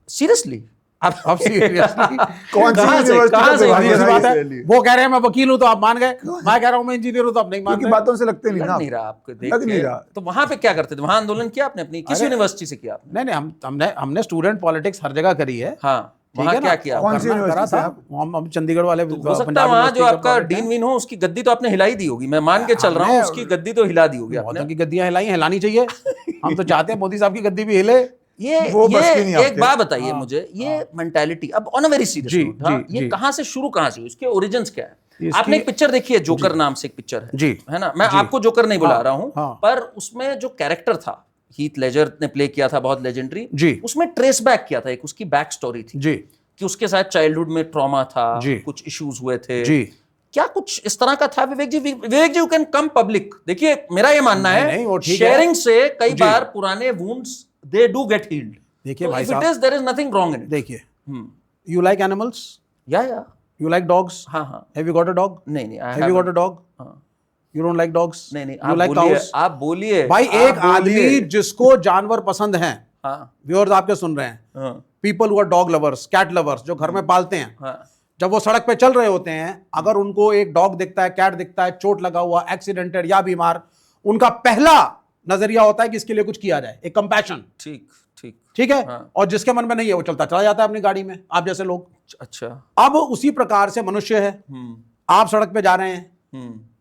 सीरियसली आप अब सीरियसली कौन सी कहाँ से- यूनिवर्सिटी कहाँ का से विभाग सीरियस है बात है। इसलिए? वो कह रहे हैं मैं वकील हूं तो आप मान गए, मैं कह रहा हूं मैं इंजीनियर हूं तो आप नहीं मान क्योंकि रहे। बातों से लगते नहीं लग ना। नहीं रहा आपको देख लग के। नहीं रहा। तो वहां पे क्या करते थे? वहां आंदोलन किया आपने अपनी किस अरे- यूनिवर्सिटी से किया आपने? नहीं नहीं हमने स्टूडेंट पॉलिटिक्स हर जगह करी है। हाँ, ठीक वहां है ना? क्या किया? कौन सी करना यूनिवर्सिटी करा से था आप? हम चंडीगढ़ वाले हो सकता है पंजाब वहां जो यूनिवर्सिटी के आपका प्रोडक्ट हैं। डीन विन हो उसकी गद्दी तो आपने हिलाई दी होगी। मैं मान के चल रहा हूँ हमने- उसकी गद्दी तो हिला दी होगी बहुतों आपने। की गद्दियां हिलानी चाहिए। हम तो चाहते हैं मोदी साहब की गद्दी भी हिले। वो बस की नहीं एक आपके। बात बताइए मुझे, ये मेंटालिटी अब ऑन अ वेरी सीरियस जी, नोट, हाँ, जी, ये जी। कहाँ से शुरू, कहाँ से हुई? इसके ओरिजिन्स क्या है? इसकी- आपने एक पिक्चर देखी है जोकर नाम से एक पिक्चर है जी, है ना? मैं जी। आपको जोकर नहीं बुला हाँ, रहा हूँ, हाँ। पर उसमें जो कैरेक्टर था हीथ लेजर ने प्ले किया था, बहुत लेजेंडरी। जी। उसमें ट्रेस बैक किया था, एक उसकी बैक स्टोरी थी जी कि उसके साथ चाइल्डहुड में ट्रॉमा था, जी। कुछ इश्यूज हुए थे। जी क्या कुछ इस तरह का था? विवेक जी यू कैन कम पब्लिक। देखिए मेरा ये मानना नहीं, वो है ठीक है। शेयरिंग से कई जी। बार पुराने wounds they do get heeled. देखिए तो भाई if it साहब, is, there is nothing wrong in it. देखिए यू लाइक एनिमल्स, या यू लाइक डॉग्स, हाँ हाँ, have you got a dog, नहीं नहीं I have you got a haven't. Dog, हाँ। यू डोंट लाइक डॉग्स, नहीं नहीं, यू आप लाइक बोलिए, काउस। आप बोलिए भाई आप एक बोलिए। आदमी जिसको जानवर पसंद हैं, हाँ व्यूअर्स आपके सुन रहे हैं, हाँ people who are dog lovers, cat lovers, जो घर में पालते हैं, हाँ, जब वो सड़क पे चल रहे होते हैं, अगर उनको एक डॉग दिखता है, कैट दिखता है, चोट लगा हुआ, एक्सीडेंटेड या बीमार, उनका पहला नजरिया होता है कि इसके लिए कुछ किया जाए, एक कंपैशन। ठीक ठीक, ठीक है। हाँ। और जिसके मन में नहीं है वो चलता चला जाता है अपनी गाड़ी में, आप जैसे लोग। अच्छा, अब उसी प्रकार से मनुष्य है। आप सड़क पे जा रहे हैं,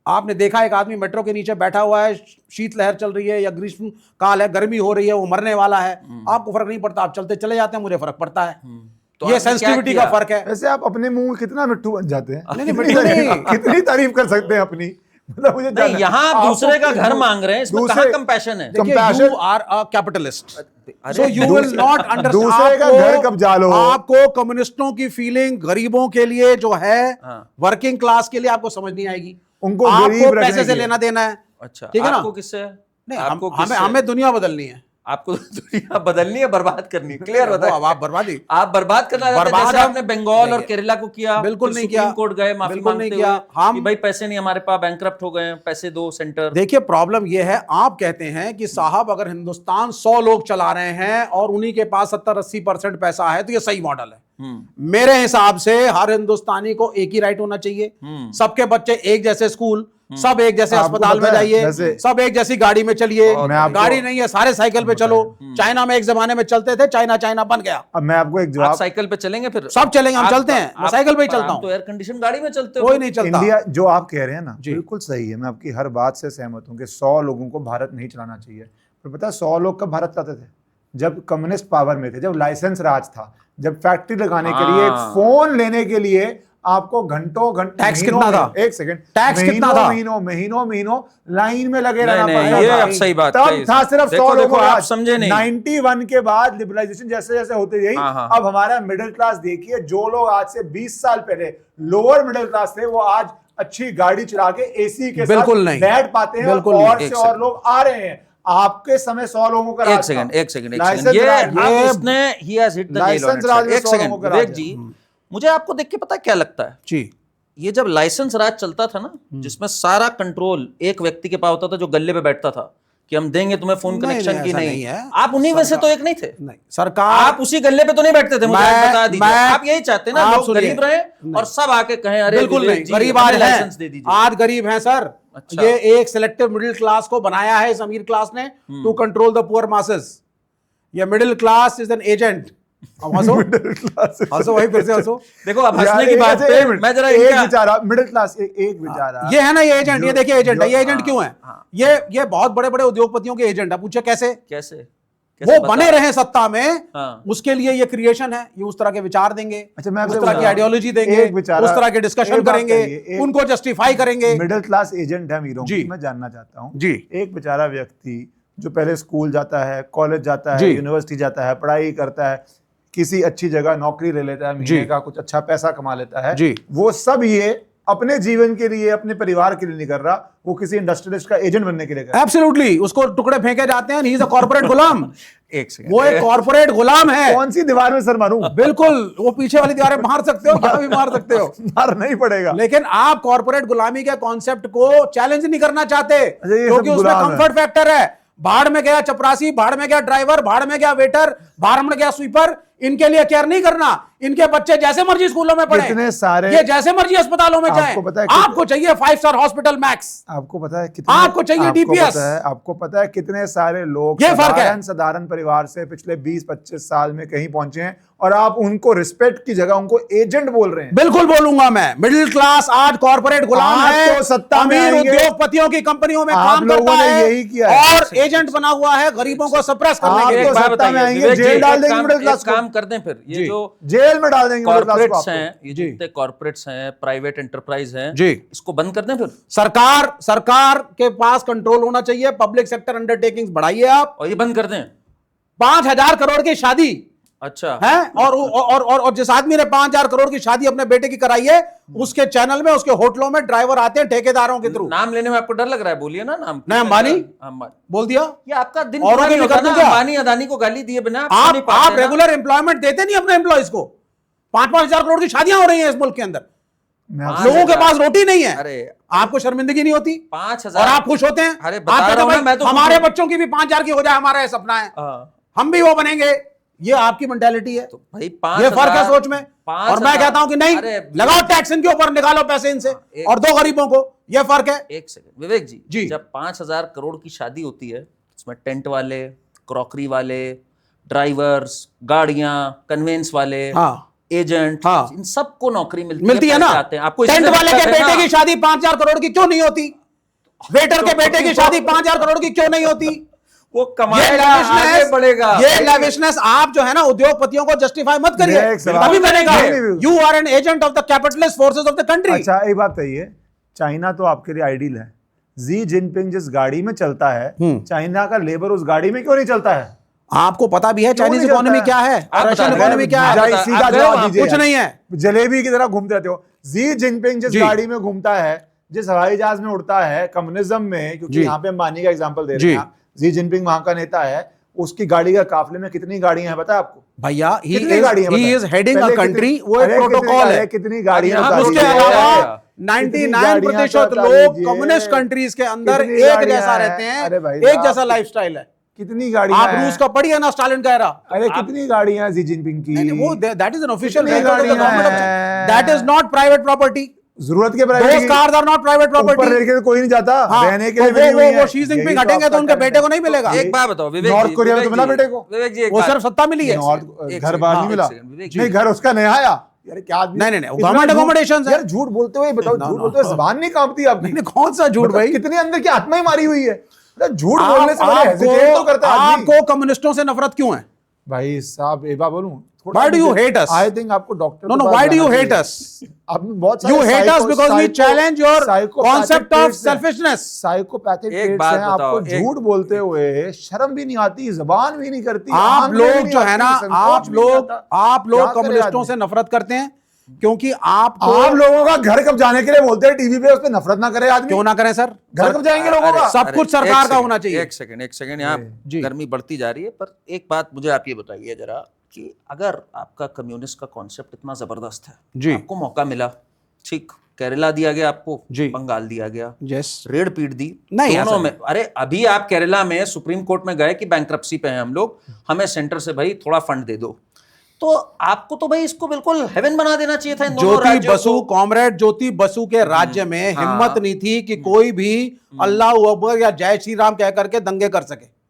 आपने देखा एक आदमी मेट्रो के नीचे बैठा हुआ है, शीत लहर चल रही है या ग्रीष्म काल है, गर्मी हो रही है, वो मरने वाला है, आपको फर्क नहीं पड़ता, आप चलते चले जाते हैं, मुझे फर्क पड़ता है। तो ये आपने क्या सेंसिटिविटी का किया? फर्क है। वैसे आप अपने मुंह कितना मिट्टू बन जाते हैं। नहीं, मिट्टू नहीं। कितनी तारीफ कर सकते हैं अपनी, मतलब मुझे नहीं, जानना है। यहाँ आप आपको दूसरे का घर दू- मांग रहे हैं, इसमें दूसरे- कहाँ कंपैशन है? देखिए, compassion- you are a capitalist. अरे So you will not understand. दूसरे का घर कब जालो। आपको कम्युनिस्टों की फीलिंग गरीबों के लिए जो है, हाँ। वर्किंग क्लास के लिए आपको समझ नहीं आएगी। उनको गरीब आपको रखने पैसे से की है। लेना देना है। अच्छा, ठीक है ना? आपको किससे? नहीं, आपको हमें किससे? हमें दुनिया बदलनी है। आपको दुनिया बदलनी है, बर्बाद करनी है, क्लियर होता है। अब आप बर्बादी, आप बर्बाद करना चाहते हैं, बर्बाद जैसे हम- आपने बंगाल और नहीं, केरला को किया, बिल्कुल फिर नहीं सुप्रीम किया, कोर्ट गए माफी बिल्कुल नहीं मांगते किया। हुए हम- कि भाई पैसे नहीं हमारे पास, बैंकरप्ट हो गए हैं, पैसे दो सेंटर। देखिए प्रॉब्लम यह है, आप कहते हैं कि साहब अगर हिंदुस्तान 100 लोग चला रहे हैं और उन्हीं के पास 70-80% पैसा है तो ये सही मॉडल है। मेरे हिसाब से हर हिंदुस्तानी को एक ही राइट होना चाहिए, सबके बच्चे एक जैसे स्कूल, सब एक जैसे आपको अस्पताल में पता है, जाइए, वैसे- सब एक जैसी गाड़ी में चलिए। मैं आपको- गाड़ी नहीं है, सारे साइकिल पे चलो। चाइना में एक जमाने में चलते थे, चाइना बन गया, अब मैं आपको एक आप जवाब, साइकिल पे चलेंगे फिर? सब चलेंगे, हम चलते हैं, मैं साइकिल पे ही चलता आप हूं, तो एयर कंडीशन गाड़ी में चलते हो। कोई नहीं चलता। इंडिया जो आप कह रहे हैं ना जी। बिल्कुल सही है, मैं आपकी हर बात से सहमत हूँ कि 100 लोगों को भारत नहीं चलाना चाहिए। पर पता है 100 लोग कब भारत चलाते थे? जब कम्युनिस्ट पावर में थे, जब लाइसेंस राज था, जब फैक्ट्री लगाने के लिए, एक फोन लेने के लिए आपको घंटों घंटे, टैक्स कितना था? एक सेकंड, टैक्स कितना था? महीनों लाइन में लगे रहना नहीं, पड़ता ये था। अब सही बात तब कही। था सिर्फ 100 देखो, लोगों का आप राज। समझे नहीं। 91 के बाद लिबरलाइजेशन जैसे जैसे होते गई, हाँ। अब हमारा मिडिल क्लास देखिए, जो लोग आज से 20 साल पहले लोअर मिडिल क्लास थे, वो आज अच्छी गाड़ी चला के एसी के साथ बिल्कुल नहीं। बैठ पाते हैं, बिल्कुल और नहीं। से एक और लोग आ रहे हैं। आपके समय 100 लोगों का राज एक सेकंड, था। एक सेकंड, एक लाइसेंस सेकंड, ये राज- अब इसने he has hit the nail on licence its राज head। में एक 100 सेकंड लोगों का विवेक राज जी, मुझे आपको देख के पता है क्या लगता है? जी, ये जब लाइसेंस राज चलता था ना, जिसमें सारा कंट्रोल एक व्यक्ति के पास होता था, जो गले पे बैठता था कि हम देंगे तुम्हें फोन नहीं, कनेक्शन नहीं, की ऐसा नहीं, नहीं है। आप उन्हीं में से तो एक नहीं थे। नहीं सरकार, आप उसी गले पे तो नहीं बैठते थे, मुझे मैं- आप बता दीजिए। मैं- आप यही चाहते हैं ना, आप लोग सुनिए। गरीब रहे और सब आके कहें अरे बिल्कुल विवेक नहीं, जी, गरीब हमें आज लाइसेंस दे है, दीजिए। आज गरीब हैं सर। अच्छा। ये एक सिलेक्टिव मिडिल क्लास को बनाया है इस अमीर क्लास ने to control the poor masses. ये middle class is an agent. अब हंसो, हंसो, वही फिर से हंसो। देखो अब यार, हंसने की एक- बात एक पे मिनट, मैं जरा एक इनका बेचारा मिडिल क्लास, एक बेचारा, ये है ना ये एजेंट, ये देखिए एजेंट है, ये एजेंट हाँ, क्यों है? हाँ। ये बहुत बड़े बड़े उद्योगपतियों के एजेंट है। पूछे कैसे? कैसे वो बने रहे सत्ता में, हाँ। उसके लिए ये क्रिएशन है, ये उस तरह के विचार देंगे, अच्छा, मैं उस आपसे तरह की बता- आइडियोलॉजी देंगे, एक बेचारा- उस तरह के डिस्कशन एक बात करेंगे, कहिए, एक- उनको जस्टिफाई करेंगे। मिडिल क्लास एजेंट है अमीरों जी। की, मैं जानना चाहता हूँ। जी। एक बेचारा व्यक्ति जो पहले स्कूल जाता है, कॉलेज जाता है, जी। यूनिवर्सिटी जाता है, पढ़ाई करता है, किसी अच्छी जगह नौकरी ले लेता है, जी। महीने का कुछ अच्छा पैसा कमा लेता है, जी। वो सब ये अपने जीवन के लिए, अपने परिवार के लिए नहीं कर रहा, वो किसी इंडस्ट्रियलिस्ट का एजेंट बनने के लिए कर रहा एब्सोल्युटली, उसको टुकड़े फेंके जाते हैं, ही इज अ कॉर्पोरेट गुलाम। एक सेकंड, वो एक कॉर्पोरेट गुलाम है। है। कौन सी दीवार में सर मारूं? बिल्कुल, वो पीछे वाली दीवारें मार सकते हो, यहाँ भी मार सकते हो, मार नहीं पड़ेगा। लेकिन आप कॉर्पोरेट गुलामी के कॉन्सेप्ट को चैलेंज नहीं करना चाहते, ये क्योंकि सब उसमें गुलाम है। कंफर्ट फैक्टर है। भाड़ में गया चपरासी, भाड़ में गया ड्राइवर, भाड़ में गया वेटर, भाड़ में गया स्वीपर, इनके लिए केयर नहीं करना। इनके बच्चे जैसे मर्जी स्कूलों में पढ़े, कितने सारे- ये जैसे मर्जी अस्पतालों में जाएं। आपको पता है आपको चाहिए 5 स्टार हॉस्पिटल मैक्स, आपको पता है कितने, आपको चाहिए DPS। आपको पता है कितने सारे लोग ये फर्क है। साधारण परिवार से पिछले 20-25 साल में कहीं पहुंचे हैं, और आप उनको रिस्पेक्ट की जगह उनको एजेंट बोल रहे हैं। बिल्कुल बोलूंगा मैं। मिडिल क्लास आज कॉर्पोरेट गुलाम आप है, तो सत्ता में अमीर आएंगे। उद्योगपतियों की कंपनियों में आप काम लोगों करता ने है, यही किया है। और एजेंट बना हुआ है गरीबों को सप्रेस करने आप के लिए। तो एक बात सत्ता में बताइए, आएंगे, विवेक जी, जेल डाल एक देंगे काम- मिडिल क्लास एक को। काम करते हैं फिर, ये जी। जो जेल में डाल देंगे मिडिल क्लास को कॉर्पोरेट्स आपको। हैं, ये जी। जितने कॉर्पोरेट्स हैं, प्राइवेट एंटरप्राइज हैं, जी। इसको बंद कर दें फिर, सरकार के पास कंट्रोल होना चाहिए। पब्लिक सेक्टर अंडरटेकिंग्स बढ़ाइए आप। और ये बंद कर दें। 5,000 करोड़ की शादी अच्छा है, और जिस आदमी ने 5,000 करोड़ की शादी अपने बेटे की कराई है, उसके चैनल में, उसके होटलों में ड्राइवर आते हैं ठेकेदारों के थ्रू। नाम लेने में आपको डर लग रहा है, बोलिए ना नाम। नहीं, अंबानी? अंबानी। बोल दिया। ये आपका दिन औरों पूरा के नहीं भी होता कर दूं ना, क्या? अंबानी अदानी को गाली दिए बिना सुन नहीं आप पाते ना। रेगुलर एम्प्लॉयमेंट देते नहीं अपने एम्प्लॉइज को। 5,000 करोड़ की शादियां हो रही हैं इस मुल्क के अंदर, मैं पाँच लोगों के हजार- पास रोटी नहीं है। अरे आपको शर्मिंदगी नहीं होती 5,000 और आप खुश होते हैं। अरे आप बता कहते रहा हूं हैं, ना, मैं तो भाई, हमारे खुश हूं। बच्चों की भी 5,000 की हो जाए, हमारा ये सपना है, हाँ, हम भी वो बनेंगे। ये आपकी मेंटालिटी है, तो भाई ये 5,000 फर्क है सोच में। और मैं 5,000 कहता हूं कि नहीं, अरे लगाओ टैक्स इनके ऊपर, निकालो पैसे इनसे एक- और दो गरीबों को। ये फर्क है। एक सेकंड विवेक जी, जी। जब 5,000 करोड़ की शादी होती है, उसमें टेंट वाले, क्रॉकरी वाले, ड्राइवर्स, गाड़ियां, कन्वेंस वाले, हाँ एजेंट, हाँ। इन सबको नौकरी मिलती है ना। पैसे आते हैं। आपको इसी टेंट से वाले के दिक्कत है बेटे ना? की शादी 5,000 करोड़ की क्यों नहीं होती? वेटर के बेटे की शादी 5,000 करोड़ की क्यों नहीं होती? वो ये कमाएगा, आगे बढ़ेगा। ये लेविशनेस आप जो है ना उद्योगपतियों को जस्टिफाई मत मेरा करिए। एक सवाल- अभी मैंने कहा, नहीं, you are an agent of the capitalist forces of the country. अच्छा, एक बात कहिए, चाइना तो आपके लिए आइडियल है। जी जिनपिंग जिस गाड़ी में चलता है, चाइना का लेबर उस गाड़ी में क्यों नहीं चलता है? आपको पता भी है क्यों चाइनीज नहीं इकोनॉमी चलता क्या है आप और रशियन बता- इकोनॉमी क्या है? जाइए, आप सीधा गए जवाब वहां? दीजिए कुछ यार। नहीं है। जलेबी की तरह घूमते रहते हो। जी जिनपिंग जिस जी। गाड़ी में घूमता है, जिस हवाई जहाज में उड़ता है, कम्युनिज्म में, क्योंकि जी। यहाँ पे अंबानी का एग्जांपल दे रहे जी। हैं आप, जी जिनपिंग वहां का नेता है, उसकी गाड़ी का काफले में कितनी गाड़ियां हैं पता है आपको? भैया कितनी गाड़ियां he is heading a country, वो एक प्रोटोकॉल है। कितनी गाड़ियां अब उसके बता दीजिए। अलावा 99% लोग कम्युनिस्ट कंट्रीज के अंदर कितनी एक गाड़ियां जैसा हैं? रहते हैं, अरे भाई एक साहब, जैसा लाइफस्टाइल है। कितनी गाड़ियां आप हैं? रूस का पढ़िए ना, स्टालिन कह रहा। अरे कितनी गाड़ियां हैं जी जिनपिंग की? वो दैट इज एन ऑफिशियल कितनी गाड़ियां हैं? That is not private property. जरूरत के Those cars are not private property। ऊपर रहकर तो कोई नहीं जाता, हाँ, रहने के लिए बनी हुई वो हैं। शी जिनपिंग यही हटेंगे तो आपका उनके कर्म बेटे है। को नहीं मिलेगा। एक बात बताओ विवेक नॉर्थ जी, कोरिया में तो विवेक मिला जी, बेटे को। विवेक जी एक वो बात- सिर्फ सत्ता मिली है। नॉर्थ एक घर सेकंड, बार हाँ, नहीं एक मिला, सेकंड, विवेक जी। नहीं घर उसका नया आया यार, क्या आदमी नहीं, इतना government झूठ- accommodations है। यार झूठ बोलते हुए बताओ, झूठ बोलते हुए जबान नहीं कांपती आपकी? नहीं, कौन सा झूठ मतलब भाई? कितने अंदर की आत्मा ही मारी हुई है। मतलब झूठ बोलने से बड़े हेजिटेट तो करता है आदमी। आपको कम्युनिस्टों से नफरत क्यों है? भाई साहब एक बात बोलूं, Why do you hate us? I think आपको doctor No, why do you hate us? आप बहुत सारे You hate us because we challenge your concept of selfishness, selfishness। Psychopathic एक traits बात हैं। आपको बताओ, एक- झूठ बोलते हुए शर्म भी नहीं आती, जबान भी नहीं करती, आप आंख में लोग भी नहीं जो है ना, आती, संकोच आप भी नहीं लोग आता। आप क्या लोग करे कम्युनिस्टों आदमी? से नफरत करते हैं क्योंकि आपको आप लोगों का घर कब जाने के लिए बोलते हैं टीवी पे, उस पर नफरत ना करे आदमी। क्यों ना करें सर? घर कब जाएंगे लोगों का? सब कुछ सरकार का होना चाहिए। एक सेकंड यहाँ जी। गर्मी बढ़ती जा रही है, पर एक बात मुझे आप ये बताइए जरा कि अगर आपका कम्युनिस्ट का कॉन्सेप्ट इतना जबरदस्त है, जी। आपको मौका मिला, ठीक, केरला दिया गया आपको, जी। बंगाल दिया गया, यस। रेड पीट दी, नहीं, दोनों ऐसा में। अरे अभी आप केरला में सुप्रीम कोर्ट में गए कि बैंक्रप्सी पे हैं हम लोग, हमें सेंटर से भाई थोड़ा फंड दे दो, तो आपको तो भाई इसको बिल्कुल हेवन बना देना चाहिए था इन दोनों ज्योति राज्यों बसु, को। कॉमरेड ज्योति बसु के राज्य में हाँ। हिम्मत नहीं थी कि कोई भी अल्लाह अकबर या जय श्री राम कह करके दंगे कर सके।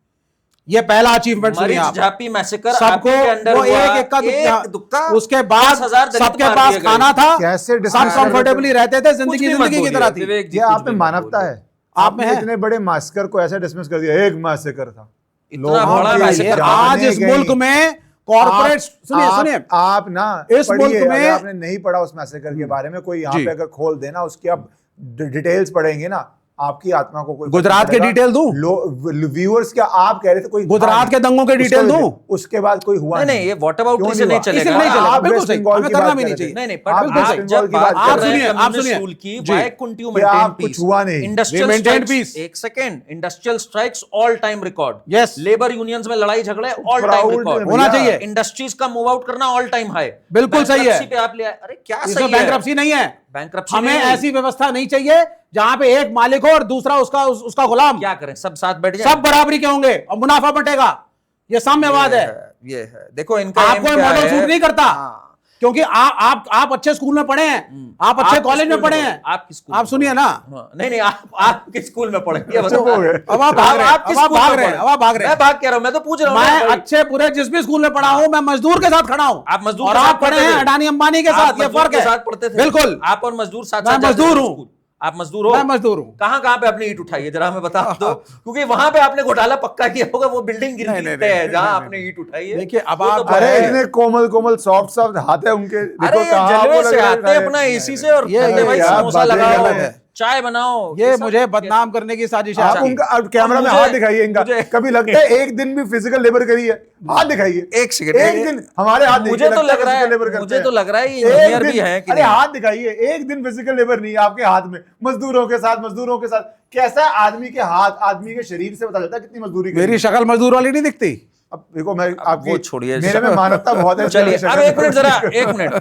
ये पहला अचीवमेंट सुनिए मरीज आप। झांपी मैसेकर सबको आपके अंडर वो हुआ, एक एक दुक्का, उसके बाद 10,000 दलित सबके मार पास दिए गए। खाना था, कैसे सब dismiss कर कंफर्टेबली रहते थे, जिंदगी कुछ भी मत जिंदगी की बोलिए, तरह थी। विवेक जी, ये कुछ आप भी में मत मानवता बोलिए। है? आप में आपने है। इतने बड़े मास्कर को ऐसे डिसमिस कर दिया, एक मास्कर था। इतना लोग बड़ा आपके मैसेकर जाने आज इस गए। मुल्क में कॉर्पोरेट सुनिए आप- सुनिए आप ना इस पढ़िए, मुल्क में- अगर आपने नहीं पढ़ा उस मैसेकर के बारे में, कोई यहाँ जी। पे अगर खोल देना उसकी आप डिटेल्स पढ़ेंगे ना, आपकी आत्मा को कोई गुजरात के डिटेल दूं? व्यूअर्स क्या आप कह रहे थे कोई गुजरात के दंगों के डिटेल दूं? उसके बाद कोई हुआ नहीं, ये वॉट अबाउट क्यों से नहीं हुआ? चलेगा। इसलिए नहीं चलेगा, आप बिल्कुल वेस्ट सही, बंगाल हमें की करना बात भी कर नहीं रहे चाहिए। थे। नहीं नहीं, आप पर वेस्ट आप बंगाल जब की बात बात कर कर रहे रहे हैं हैं, आप कम्युनिस्ट सुनिए। रूल की, जी। व्हाई कुडंट यू कि आप मेंटेन कुछ हुआ नहीं। Industrial maintained strikes, peace। एक second, industrial strikes all time record. Yes। Labour unions में लड़ाई झगड़े ऑल टाइम Proud रिकॉर्ड में होना भैया। चाहिए। इंडस्ट्रीज का मूव आउट करना ऑल टाइम हाई। बिल्कुल सही है। पे आप ले आए, अरे क्या इसमें सही है? बैंक्रप्सी नहीं है। बैंक्रप्सी हमें नहीं। ऐसी व्यवस्था नहीं चाहिए जहां पे एक मालिक हो और दूसरा उसका गुलाम। क्या करें, सब साथ बैठ जाए। सब बराबरी के होंगे और मुनाफा बंटेगा। ये साम्यवाद है। ये है, देखो इनका आपको aim ये क्या मॉडल है? सूट नहीं करता, हाँ। क्योंकि आप अच्छे स्कूल में पढ़े हैं, आप अच्छे किस कॉलेज में स्कूल पढ़े पढ़े? हैं। आप किस स्कूल आप में सुनिए पढ़े? ना, हाँ, नहीं आप किस स्कूल में पढ़े? ये बताओ। चुप हो गए। अब आप भाग रहे हैं, किस अब आप स्कूल भाग में रहे हैं, पढ़े? अब आप भाग रहे मैं हैं। भाग कह रहा हूं, मैं तो पूछ रहा हूं ना मैं भाई। अच्छे पूरे जिस भी स्कूल में पढ़ा हूं, मैं मजदूर के साथ खड़ा हूं, आप मजदूर और के साथ आप पढ़े पढ़ते हैं थे? अडानी अंबानी के आप साथ। ये मजदूर फर्क के है। साथ पढ़ते थे? बिल्कुल। आप और मजदूर साथ मैं साथ जाते मजदूर थे हूं। स्कूल? आप मजदूर हो? मैं मजदूर हूं। कहां पे अपनी ईंट उठाई है जरा हमें बता दो, क्योंकि वहां पे आपने घोटाला पक्का किया होगा, वो बिल्डिंग गिर नहीं, गिरते नहीं, हैं नहीं, जहां नहीं, आपने ईंट उठाई है। देखिए, अब वो तो आप- बड़ा अरे है। इतने कोमल कोमल सॉफ्ट सॉफ्ट हाथ है उनके, अरे देखो ये कहाँ जलवे वो लग से रहा है आते हैं अपना एसी से, और ये कहते हैं, भाई क्या समोसा बातें लगाओ, अलग है। चाय बनाओ। ये सब- मुझे बदनाम करने की साजिश है आप आपकी। उनका अब कैमरा में मुझे- हाथ दिखाइए इनका। मुझे- कभी लगता है एक दिन भी फिजिकल लेबर करी है? हाथ दिखाइए एक सेकंड, एक दिन हमारे हाथ मुझे तो लग रहा है, मुझे तो लग रहा है ये इंजीनियर भी हैं कि अरे नहीं। हाथ दिखाइए, एक दिन फिजिकल लेबर नहीं है आपके हाथ में। मजदूरों के साथ कैसा है आदमी के हाथ, आदमी के शरीर से पता चलता है कितनी मजदूरी करी मेरी है। शक्ल मजदूर वाली नहीं दिखती। अब देखो मैं वो आपकी छोड़िए, मेरे में मानवता बहुत है। चलिए इसलिए अब मैं एक मिनट शक्ल जरा, पर- एक मिनट।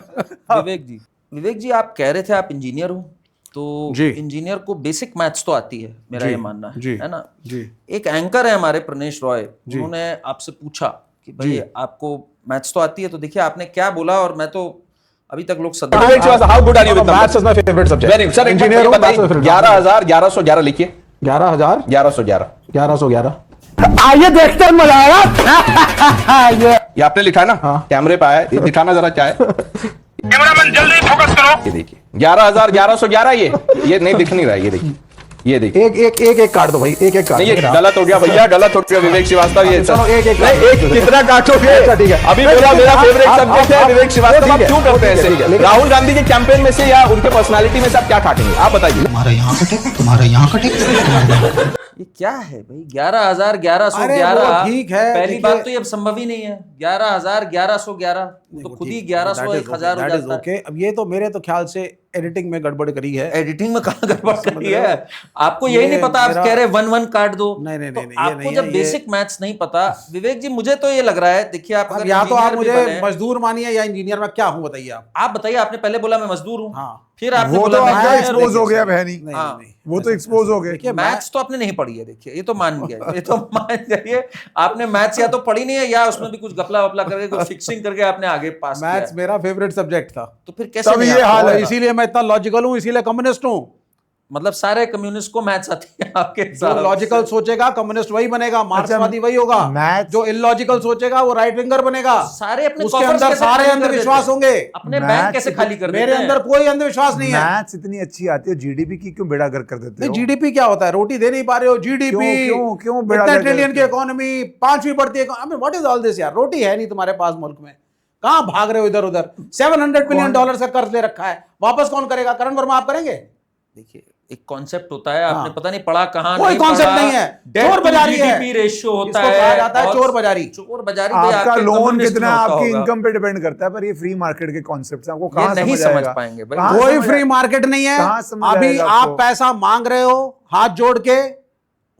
विवेक जी आप कह रहे थे आप इंजीनियर हो, तो जी। इंजीनियर को बेसिक मैथ्स तो आती है, मेरा जी, ये मानना जी, है ना। जी। एक एंकर है हमारे प्रणेश रॉय, उन्होंने आपसे पूछा कि भाई आपको मैथ्स तो आती है, तो देखिए आपने क्या बोला, और मैं तो अभी तक लोग सदा how good are you with maths is my favourite subject. Very sir engineer हूं, बताइए, 11,1111 लिखिए। 11,000 1111 1111। आइए देखते हैं, मजा आएगा। ये आपने लिखा है ना? हाँ। कैमरे पे आया, ये दिखाना जरा क्या है। कैमरामैन जल्दी फोकस करो। ये देखिए 11,1111 ये नहीं दिख नहीं रहा है, ये देखिए, ये देखिए। एक काट दो भाई, एक काट नहीं, ये दो। गलत हो गया भैया, गलत हो गया विवेक श्रीवास्तव। ये चलो, एक नहीं, एक कितना काटोगे? अच्छा, ठीक है। अभी बोला मेरा फेवरेट आप- सब्जेक्ट है आप- विवेक श्रीवास्तव, आप ठीक है, क्यों करते हैं ठीक है, ऐसे? लेकिन- राहुल गांधी के कैंपेन में से या उनके पर्सनालिटी में से आप क्या काटेंगे? आप बताइए। तुम्हारा यहाँ कटे ये क्या है भाई? 11,000 1111 अरे वो ठीक है, पहली देखिए- बात तो ये अब संभव ही नहीं है। 11,000 1111 तो खुद ही 1100 1000 हो जाता है। ओके। अब ये तो मेरे तो ख्याल से एडिटिंग में गड़बड़ करी है। एडिटिंग में कहाँ गड़बड़ करी है? आपको यही नहीं पता, आप कह रहे 1-1 काट दो। नहीं, नहीं, तो नहीं, ये आपको नहीं जब है, बेसिक मैथ्स नहीं पता, विवेक जी, मुझे तो ये लग रहा है, देखिए आप अब अगर या तो आप इंजीनियर भी मुझे बने- मजदूर मानिए या इंजीनियर, में क्या हूँ बताइए आप। आप बताइए, आपने पहले बोला मैं मजदूर हूँ, हाँ। फिर आपने वो बोला तो मैं आपका इंजीनियर हूँ। एक्सपोज हो गया बहनी, नहीं, हाँ। नहीं, वो तो एक्सपोज हो गए। देखिए मैथ्स तो आपने नहीं पढ़ी है, देखिए ये तो मान गया, ये तो मान जाइए आपने मैथ्स या तो पढ़ी नहीं है या उसमें भी कुछ गपला वपला करके कुछ फिक्सिंग करके आपने आगे पास किया मैथ्स है। मेरा फेवरेट सब्जेक्ट था, तो फिर कैसे तब नहीं ये आपको- हाल और है। इसीलिए मैं इतना लॉजिकल हूँ, इसीलिए कम्युनिस्ट हूँ। मतलब सारे कम्युनिस्ट को मैथ्स आती है आपके जो हिसाब लॉजिकल से। सोचेगा कम्युनिस्ट वही बनेगा, मार्क्सवादी वही होगा। मैथ्स- जो इलॉजिकल सोचेगा वो राइट विंगर बनेगा। सारे अपने उसके coffers अंदर कैसे सारे खाली कर अंधविश्वास देते हैं? होंगे। अपने मैथ्स बैंक कैसे खाली कर मेरे देते हैं? अंदर कोई अंधविश्वास नहीं है। मैथ्स इतनी अच्छी आती है, जीडीपी की क्यों बेड़ा गर्क कर देते नहीं, हो? जीडीपी क्या होता है? रोटी दे नहीं पा रहे हो, जीडीपी क्यों बेड़ा इतने गर्क ट्रिलियन की करते हो? इकोनॉमी, 5वीं बढ़ती है। I mean what is all this यार? रोटी है नहीं तुम्हारे पास मुल्क में, कहां भाग रहे हो इधर उधर? $700 बिलियन का कर्ज ले रखा है, वापस कौन करेगा? करण वर्मा आप करेंगे? देखिए एक कॉन्सेप्ट होता है, आपने हाँ। पता नहीं पढ़ा कहां, कोई नहीं concept पढ़ा। नहीं है, Debt चोर to बाजारी है। GDP रेशियो होता इसको है, कहा जाता है बहुत- चोर बाजारी। चोर बाजारी भाई आपका आपके लोन कम्युनिस्ट कितना में होता आपकी होगा। इनकम पे डिपेंड करता है, पर ये फ्री मार्केट के कॉन्सेप्ट आपको ये कहां नहीं समझ समझ आएगा? पाएंगे भाई। कहां कोई समझ फ्री आएगा? मार्केट नहीं कहां है। समझ अभी आएगा आप आपको? पैसा मांग रहे हो हाथ जोड़ के,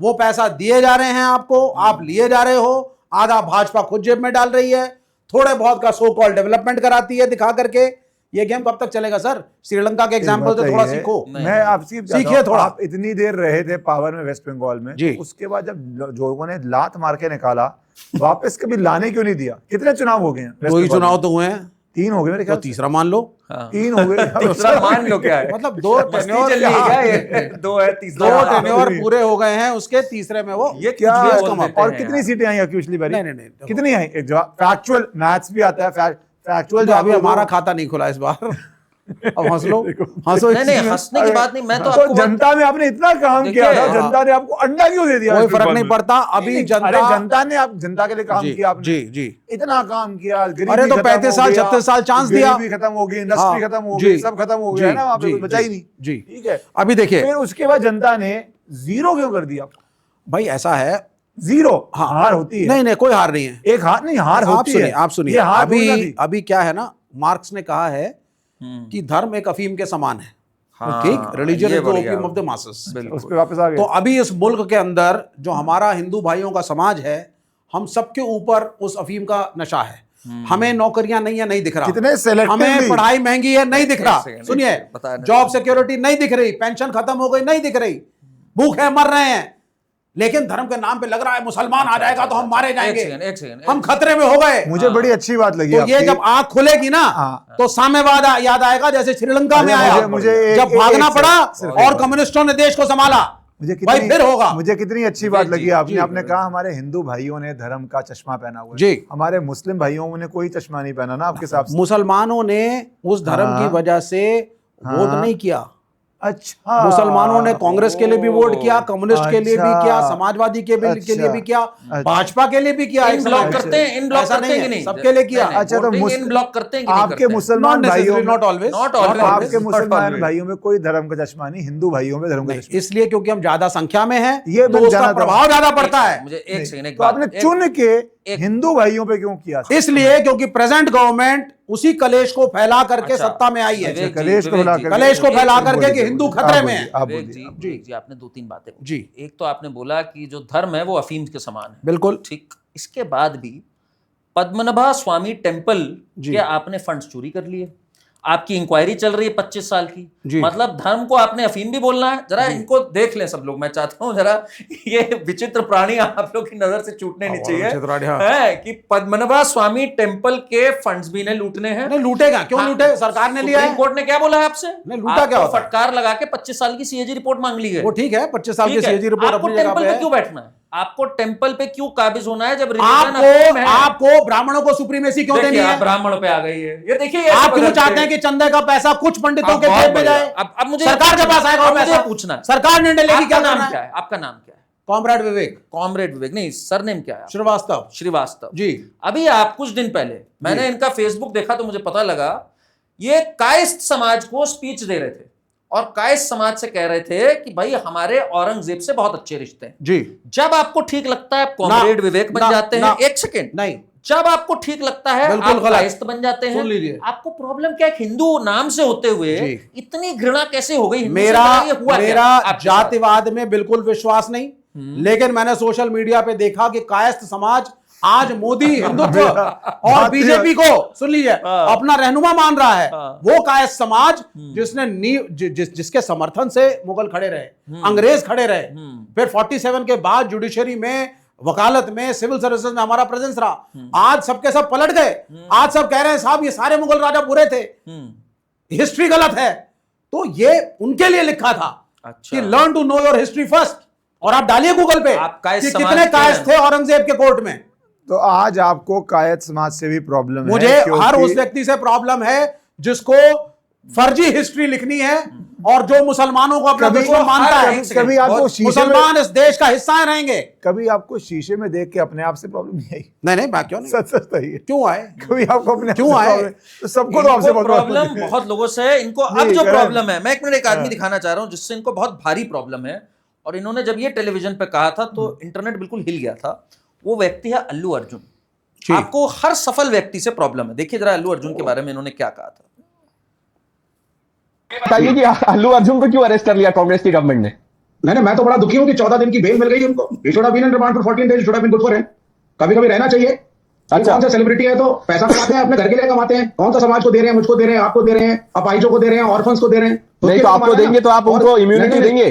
वो पैसा दिए जा रहे हैं आपको, आप लिए जा रहे हो। आधा भाजपा खुद जेब में डाल रही है, थोड़े बहुत का सो कॉल डेवलपमेंट कराती है दिखा करके। ये गेम कब तक चलेगा सर? श्रीलंका के एग्जांपल से थोड़ा सीखो। मैं आपसे सीखिए थोड़ा। आप इतनी देर रहे थे पावर में वेस्ट बंगाल में जी। उसके बाद जब लोगों ने लात मार के निकाला, वापस कभी लाने क्यों नहीं दिया? कितने चुनाव हो गए हैं वेस्ट दो ही बंगाल चुनाव में? तो हुए हैं, 3 हो गए मेरे तो ख्याल से। तीसरा मान लो। हाँ। 3 हो गए। तीसरा मान लो क्या है? मतलब दो मस्ती टेन्योर चल रही है क्या ये? दो है, तीसरा दो हाँ। टेन्योर पूरे हो गए हैं, उसके तीसरे में वो ये क्या कुछ भी और बोल देते हैं कितनी यार। सीटें आई आपकी पिछली बारी? नहीं, देखो। कितनी आई? एक जवाब फैक्चुअल मैथ्स भी आता है, फैक्चुअल जो अभी हमारा खाता नहीं खुला इस बार। अब हंस लो, हंसो। नहीं, नहीं, हंसने की बात नहीं, मैं तो तो आपको जनता में आपने इतना काम देखिए, किया था, हाँ। जनता ने आपको अंडा क्यों दे दिया? कोई वेस्ट फर्क बंगाल नहीं में? पड़ता। अभी अरे जनता जनता ने आप जनता के लिए काम जी, किया आपने। जी, जी। इतना काम किया, गरीबी अरे तो खत्म 35 हो साल, गया, 36 साल चांस दिया। गरीबी खत्म हो गई, इंडस्ट्री हाँ, खत्म हो जी, गई, सब खत्म हो गया है ना, वहां पे जी, कुछ बचा ही जी, नहीं। जी। ठीक है, अभी देखिए फिर उसके बाद जनता ने 0 क्यों कर दिया? भाई, ऐसा है। 0 हार होती है। नहीं, नहीं, कोई हार नहीं है। एक हार नहीं, हार आप होती सुनिए, है। आप सुनिए। ये हार थोड़ी ना थी। अभी क्या है ना, मार्क्स ने कहा है कि धर्म एक अफीम के समान है। हाँ, ठीक, रिलीजन ये इज द बढ़िया। Opium of the masses. उस पे वापस आ तो गए। अभी इस मुल्क के अंदर जो हमारा हिंदू भाइयों का समाज है, हम सबके ऊपर उस अफीम का नशा है। हमें नौकरियां नहीं है, नहीं दिख रहा। कितने selectively- हमें पढ़ाई महंगी है, नहीं दिख रहा। सेकंड, सुनिए, बताने जॉब सिक्योरिटी नहीं दिख रही, पेंशन खत्म हो गई, नहीं दिख रही, भूखे मर रहे हैं। लेकिन धर्म के नाम पे लग रहा है मुसलमान आ जाएगा तो हम मारे जाएंगे, एक सेकंड, हम खतरे में हो गए। मुझे बड़ी अच्छी बात लगी तो ये आपकी। जब आंख खुलेगी ना, हाँ। तो साम्यवाद याद आएगा, जैसे श्रीलंका में अरे आया। मुझे जब भागना एक पड़ा सिर्फ और कम्युनिस्टों ने देश को संभाला, मुझे भाई फिर होगा। मुझे कितनी अच्छी बात जी, लगी जी, आपने जी, आपने कहा हमारे हिंदू भाइयों ने धर्म का चश्मा पहना हुआ है। जी। हमारे मुस्लिम भाइयों ने कोई चश्मा नहीं पहना ना आपके हिसाब से? मुसलमानों ने उस धर्म हाँ। की वजह से वोट हाँ। नहीं किया। अच्छा, मुसलमानों ने कांग्रेस के लिए भी वोट किया, कम्युनिस्ट के लिए भी अच्छा। किया, समाजवादी के लिए भी किया, भाजपा के लिए भी किया। इन ब्लॉक करते हैं, इन ब्लॉक ऐसा करते हैं कि नहीं? सबके लिए किया। नहीं, नहीं, अच्छा, तो voting इन ब्लॉक करते हैं कि नहीं आपके करते हैं? मुसलमान भाइयों में- नॉट ऑलवेज, Not always. आपके Not मुसलमान always. भाइयों में कोई धर्म का चश्मा नहीं, हिंदू भाइयों में धर्म का चश्मा। इसलिए क्योंकि हम ज्यादा संख्या में हैं, ये तो मैं उसका जानता हूं। प्रभाव ज्यादा पड़ता है। मुझे एक सेकंड, एक तो बात, आपने एक- चुन के एक- हिंदू भाइयों पे क्यों किया? इसलिए क्योंकि प्रेजेंट गवर्नमेंट उसी कलेश को फैला करके अच्छा, सत्ता में आई है। विवेक जी, कलेश को विवेक फैला जी, करके- कलेश को एक- फैला एक- करके कि हिंदू खतरे में है। आप विवेक बोलिए। जी, विवेक जी, आपने 2-3 बातें बोली। जी। एक तो आपने बोला कि जो धर्म है वो अफीम के समान है, बिल्कुल ठीक। इसके बाद भी पद्मनाभा स्वामी टेम्पल जी। के आपने फंड्स चोरी कर लिए, आपकी इंक्वायरी चल रही है 25 साल की। जी। मतलब धर्म को आपने अफीम भी बोलना है। जरा इनको देख लें सब लोग, मैं चाहता हूं जरा ये विचित्र प्राणी आप लोग की नजर से छूटने नहीं विचित्र प्राणी, हाँ। चाहिए, है कि पद्मनाभा स्वामी टेम्पल के फंड्स भी इन्हें लूटने हैं। नहीं लूटेगा, क्यों हाँ, लूटे? सरकार ने लिया सुप्रीम है। कोर्ट ने क्या बोला है आपसे? नहीं, लूटा क्या आपको होता है? फटकार लगा के 25 साल की सीएजी रिपोर्ट मांग ली है। वो ठीक है, 25 साल की ठीक है, सीएजी रिपोर्ट आपको अपनी जगह टेम्पल पे पे है। क्यों बैठना है? आपको टेम्पल पे क्यों काबिज होना है जब religion अफीम है? आपको ब्राह्मणों को सुप्रीमेसी क्यों देखिए, देनी आप है? ब्राह्मणों पे आ गई है। ये देखिए, ये आप क्यों बदलते चाहते हैं कि चंदे का पैसा कुछ पंडितों आप के बहुत जेब में बढ़िया। जाए? अब मुझे सरकार के पास आएगा वो अब मुझे पैसा। पूछना है, सरकार निर्णय लेगी आपका क्या नाम करना क्या है। है? आपका नाम क्या है? कॉमरेड विवेक कॉमरेड विवेक नहीं, सरनेम क्या है? श्रीवास्तव श्रीवास्तव जी। अभी आप कुछ दिन पहले मैंने इनका फेसबुक देखा तो मुझे पता लगा ये कायस्थ समाज को स्पीच दे रहे थे। और कायस्थ समाज से कह रहे थे कि भाई हमारे औरंगजेब से बहुत अच्छे रिश्ते हैं जी। जब आपको ठीक लगता है कॉमरेड विवेक बन जाते हैं, एक सेकेंड नहीं, जब आपको ठीक लगता है बिल्कुल आप गलत। कायस्थ बन जाते हैं। सुन लीजिए, आपको प्रॉब्लम क्या है? हिंदू नाम से होते हुए जी। इतनी घृणा कैसे हो गई? मेरा जातिवाद में बिल्कुल विश्वास नहीं, लेकिन मैंने सोशल मीडिया पे देखा कि कायस्थ समाज आज मोदी हिंदुत्व और बीजेपी को, सुन लीजिए, अपना रहनुमा मान रहा है। वो कायस्थ समाज जिसने जिसके समर्थन से मुगल खड़े रहे, अंग्रेज खड़े रहे, फिर 47 के बाद जुडिशरी में, वकालत में, सिविल सर्विसेज में हमारा प्रेजेंस रहा। आज सबके सब पलट गए। आज सब कह रहे हैं साहब ये सारे मुगल राजा बुरे थे, हिस्ट्री गलत है। तो ये उनके लिए लिखा था कि learn to know your history first. और आप डालिए गूगल पे कि कितने कायस्थ थे औरंगजेब के कोर्ट में। तो आज आपको कायस्थ समाज से भी प्रॉब्लम है? मुझे हर उस व्यक्ति से प्रॉब्लम है जिसको फर्जी हिस्ट्री लिखनी है और जो मुसलमानों को अपना दुश्मन मानता है। कभी आपको मुसलमान इस देश का हिस्सा रहेंगे। कभी आपको शीशे में देख के अपने आप से प्रॉब्लम नहीं आई? नहीं, मैं क्यों नहीं, सच सही है। क्यों आए? कभी आपको अपने क्यों आए? तो सबको तो आपसे प्रॉब्लम बहुत लोगों से है। इनको अब जो प्रॉब्लम है, मैं एक मिनट एक आदमी दिखाना चाह रहा हूं जिससे इनको बहुत भारी प्रॉब्लम है, और इन्होंने जब ये टेलीविजन पे कहा था तो इंटरनेट बिल्कुल हिल गया था। वो व्यक्ति है अल्लू अर्जुन। आपको हर सफल व्यक्ति से प्रॉब्लम है। देखिए जरा अल्लू अर्जुन के बारे में इन्होंने क्या कहा था। बताइए कि अल्लू अर्जुन को क्यों अरेस्ट कर लिया कांग्रेस की गवर्नमेंट ने? नहीं, मैं तो बड़ा दुखी हूं कि 14 दिन की बेल मिल गई उनको। He should have been in remand for 14 days, should have been good for him। कभी-कभी रहना चाहिए। अच्छा, कौन सा सेलिब्रिटी है तो पैसा कमाते हैं, अपने घर के लिए कमाते हैं। कौन सा समाज को दे रहे हैं? मुझको दे रहे हैं, आपको दे रहे हैं, अपाहिजों को दे रहे हैं, ऑर्फन्स को दे रहे हैं। नहीं तो आपको देंगे तो आप उनको इम्यूनिटी देंगे?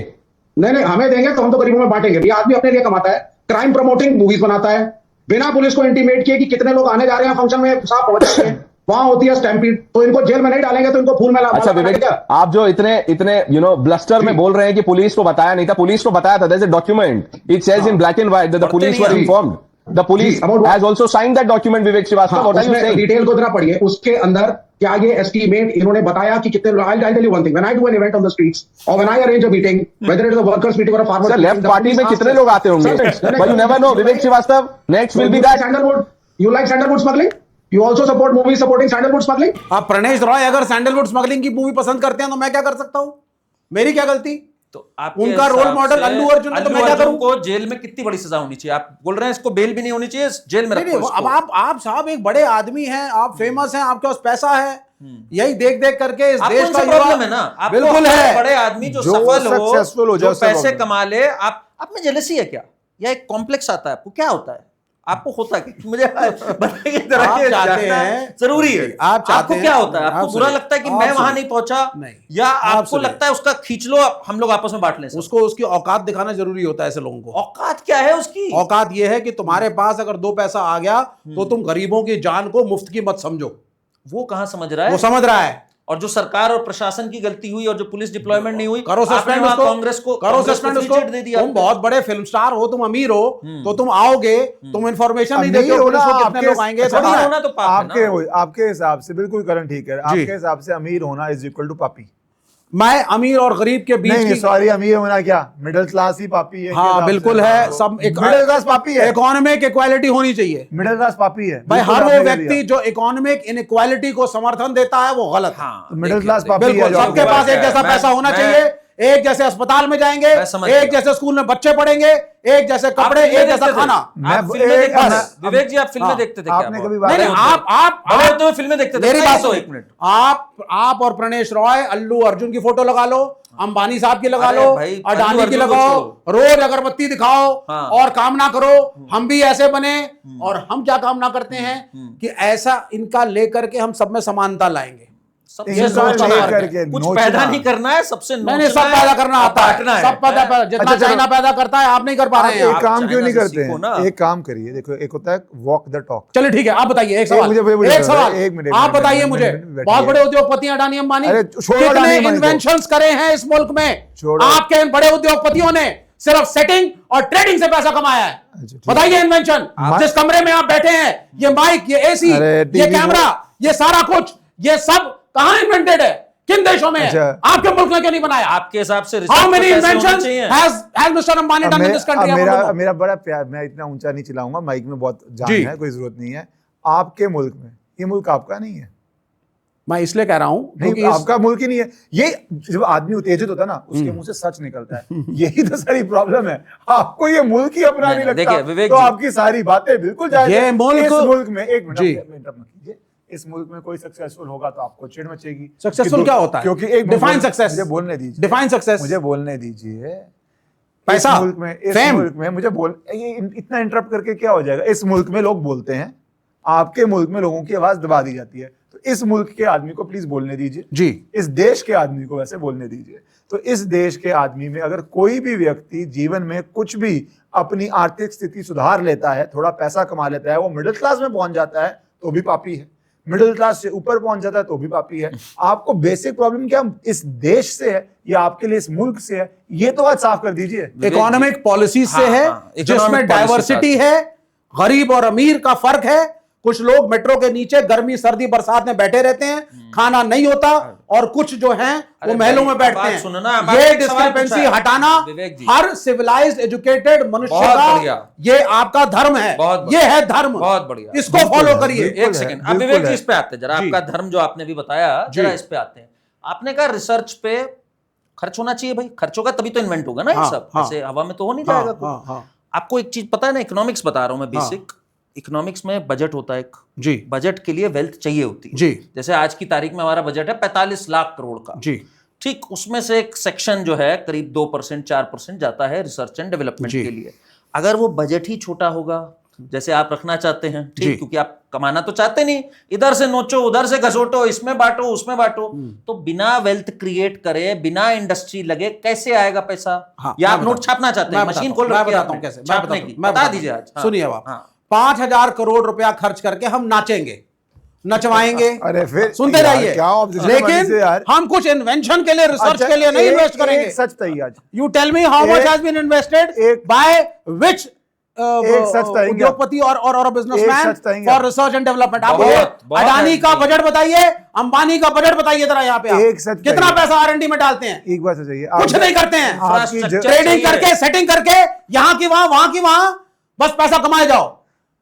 नहीं, हमें देंगे तो हम तो गरीबों में बांटेंगे। ये आदमी अपने लिए कमाता है, क्राइम प्रमोटिंग मूवीज बनाता है, बिना पुलिस को इंटीमेट किए कि कितने लोग आने जा रहे हैं फंक्शन में, साहब पहुंच जाते हैं, वहां होती है स्टैम्पीड, तो इनको जेल में नहीं डालेंगे तो इनको फूल में। अच्छा विवेक, आप जो इतने ब्लस्टर में बोल रहे हैं कि पुलिस को बताया नहीं था, पुलिस को बताया था। There is a document, it says in black and white that the police were informed. The police has also signed that document. Vivek Srivastava, what are you saying? Detail को जरा पढ़िए। उसके अंदर क्या ये एस्टीमेट इन्होंने बताया कि कितने लोग? I'll tell you one thing, when I do an event on the streets or when I arrange a meeting, whether it is a workers meeting or a farmers meeting, left party में कितने लोग आते होंगे? But you never know. Vivek Srivastava, next will be that sandalwood. You like sandalwood smuggling? You also support movies supporting sandalwood smuggling? आप प्रणेश रॉय अगर sandalwood smuggling की movie पसंद करते हैं तो मैं क्या कर सकता हूं? मेरी क्या गलती? तो उनका रोल मॉडल अल्लू अर्जुन है, तो मैं क्या करूं? को जेल में कितनी बड़ी सजा होनी चाहिए? आप बोल रहे हैं इसको बेल भी नहीं होनी चाहिए, जेल में रखो इसको। अब आप साहब एक बड़े आदमी हैं, आप फेमस हैं, आपके पास पैसा है, यही देख देख करके इस देश का प्रॉब्लम है ना। बिल्कुल है। बड़े आदमी जो सफल हो, सक्सेसफुल हो, जो पैसे कमा ले, आप में जेलसी है क्या, या एक कॉम्प्लेक्स आता है आपको? क्या होता है आपको? होता है मुझे बताइए जरा। आप चाहते हैं, जरूरी है, आप चाहते आपको क्या होता है? आपको बुरा लगता है कि मैं वहां नहीं पहुंचा, या आपको लगता है उसका खींच लो, हम लोग आपस में बांट लें? उसको उसकी औकात दिखाना जरूरी होता है ऐसे लोगों को। औकात क्या है उसकी? औकात यह है कि तुम्हारे पास अगर 2 पैसा आ गया तो तुम गरीबों की जान को मुफ्त की मत समझो। वो कहां समझ रहा है? वो समझ रहा है। और जो सरकार और प्रशासन की गलती हुई और जो पुलिस डिप्लॉयमेंट नहीं हुई, करो सस्पेंड उसको, कांग्रेस को करो सस्पेंड उसको। दे दिया। तुम बहुत बड़े फिल्म स्टार हो, तुम अमीर हो, तो तुम आओगे, तुम इंफॉर्मेशन नहीं देते हो पुलिस को कितने लोग आएंगे। होना तो पाप है ना। आपके हिसाब से बिल्कुल करण ठीक है। आपके हिसाब से अमीर होना इज इक्वल टू पापी? मैं अमीर और गरीब के बीच नहीं, सॉरी, अमीर होना क्या मिडिल क्लास ही पापी है? हाँ बिल्कुल है। सब मिडिल क्लास पापी है। इकोनॉमिक इक्वालिटी होनी चाहिए। मिडिल क्लास पापी है भाई। हर वो व्यक्ति जो इकोनॉमिक इनइक्वालिटी को समर्थन देता है वो गलत है। मिडिल क्लास पापी है। बिल्कुल, सबके पास एक जैसा पैसा होना चाहिए, एक जैसे अस्पताल में जाएंगे, एक जैसे स्कूल में बच्चे पढ़ेंगे, एक जैसे कपड़े, एक जैसा खाना। विवेक जी, आप फिल्में देखते थे? आपने कभी आप फिल्में देखते थे? मेरी बात सुनो एक मिनट। आप और प्रणेश रॉय अल्लू अर्जुन की फोटो लगा लो, अंबानी साहब की लगा लो, अडानी की लगाओ, रोज अगरबत्ती दिखाओ और कामना करो हम भी ऐसे बने। और हम क्या कामना करते हैं कि ऐसा इनका लेकर के हम सब में समानता लाएंगे। कुछ पैदा नहीं करना है, सबसे नहीं, सब पैदा करना आता है, सब पैदा, जितना चाइना पैदा करता है आप नहीं कर पा रहे हैं। एक काम क्यों नहीं करते हैं? एक काम करिए, देखो, एक होता है वॉक द टॉक। चलिए ठीक है, आप बताइए। एक सवाल, एक मिनट, आप बताइए मुझे, बहुत बड़े उद्योगपति अडानी अंबानी कितने इन्वेंशंस करे हैं इस मुल्क में? आपके इन बड़े उद्योगपतियों ने सिर्फ सेटिंग और ट्रेडिंग से पैसा कमाया है। बताइए इन्वेंशन। जिस कमरे में आप बैठे हैं, ये माइक, ये एसी, ये कैमरा, ये सारा कुछ, ये सब कहां इन्वेंटेड है? किन देशों में है? आपके मुल्क ने क्यों नहीं बनाया? आपके हिसाब से how many inventions has mister Ambani done in this country? मेरा बड़ा प्यार, मैं इतना ऊंचा नहीं चिल्लाऊंगा, माइक में बहुत जान है, कोई जरूरत नहीं है। आपके मुल्क में, ये मुल्क आपका नहीं है। मैं इसलिए कह रहा हूं क्योंकि आपका मुल्क ही नहीं है ये। जब आदमी उत्तेजित होता है ना उसके मुंह से सच निकलता है, यही तो सारी प्रॉब्लम है। आपको ये मुल्क ही अपना नहीं लगता तो आपकी सारी बातें बिल्कुल जायज है। इस मुल्क में एक मिनट मत कीजिए, इस मुल्क में कोई सक्सेसफुल होगा तो आपको चिढ़ मचेगी। सक्सेसफुल क्या होता है? क्योंकि एक डिफाइन सक्सेस, मुझे बोलने दीजिए, डिफाइन सक्सेस, मुझे बोलने दीजिए। पैसा, इस मुल्क में मुझे इतना इंटरप्ट करके क्या हो जाएगा? इस मुल्क में लोग बोलते हैं, आपके मुल्क में लोगों की आवाज दबा दी जाती है, तो इस मुल्क के आदमी को प्लीज बोलने दीजिए जी। इस देश के आदमी को वैसे बोलने दीजिए। तो इस देश के आदमी में अगर कोई भी व्यक्ति जीवन में कुछ भी अपनी आर्थिक स्थिति सुधार लेता है, थोड़ा पैसा कमा लेता है, वो मिडिल क्लास में पहुंच जाता है तो भी पापी है, मिडिल क्लास से ऊपर पहुंच जाता है तो भी पापी है। आपको बेसिक प्रॉब्लम क्या इस देश से है या आपके लिए इस मुल्क से है, ये तो बात साफ कर दीजिए। इकोनॉमिक पॉलिसी से है, जिसमें डाइवर्सिटी है, गरीब और अमीर का फर्क है। कुछ लोग मेट्रो के नीचे गर्मी सर्दी बरसात में बैठे रहते हैं, खाना नहीं होता, और कुछ जो हैं वो महलों में बैठते हैं। ये डिस्क्रिपेंसी हटाना हर सिविलाइज्ड एजुकेटेड मनुष्य का ये आपका धर्म है, ये है धर्म। बहुत बढ़िया, इसको फॉलो करिए। एक सेकंड, अब विवेक जी इस पे आते हैं जरा, आपका धर्म जो आपने भी बताया जरा इस पे आते हैं। आपने कहा रिसर्च पे खर्च होना चाहिए, भाई खर्च होगा तभी तो इन्वेंट होगा ना, ये सब ऐसे हवा में तो हो नहीं जाएगा। आपको एक चीज पता है ना, इकोनॉमिक्स बता रहा हूं मैं, बेसिक इकोनॉमिक्स में बजट होता है एक जी, बजट के लिए वेल्थ चाहिए होती है जी। जैसे आज की तारीख में हमारा बजट है 45 लाख करोड़ का जी, ठीक, उसमें से एक सेक्शन जो है करीब 2% 4% जाता है रिसर्च एंड डेवलपमेंट के लिए। अगर वो बजट ही छोटा होगा जैसे आप रखना चाहते हैं, ठीक, क्योंकि आप कमाना तो चाहते नहीं, इधर से नोचो उधर से घसोटो, इसमें बांटो उसमें बांटो, तो बिना वेल्थ क्रिएट करे, बिना इंडस्ट्री लगे कैसे आएगा पैसा? या आप नोट छापना चाहते हैं, मशीन खोल रखी है आपने छापने की, बता दीजिए आज। सुनिए आप, 5,000 करोड़ रुपया खर्च करके हम नाचेंगे, नचवाएंगे, अरे फिर सुनते रहिए, लेकिन हम कुछ इन्वेंशन के लिए, रिसर्च के लिए नहीं इन्वेस्ट करेंगे। सच तय आज, you tell me how much has been invested by which उद्योगपति और businessman for research and development? आप अडानी का बजट बताइए, अंबानी का बजट बताइए जरा, यहाँ पे कितना पैसा R&D में डालते हैं? एक बात चाहिए, कुछ नहीं करते हैं, ट्रेडिंग करके, सेटिंग करके, यहाँ की वहां बस पैसा कमाए जाओ,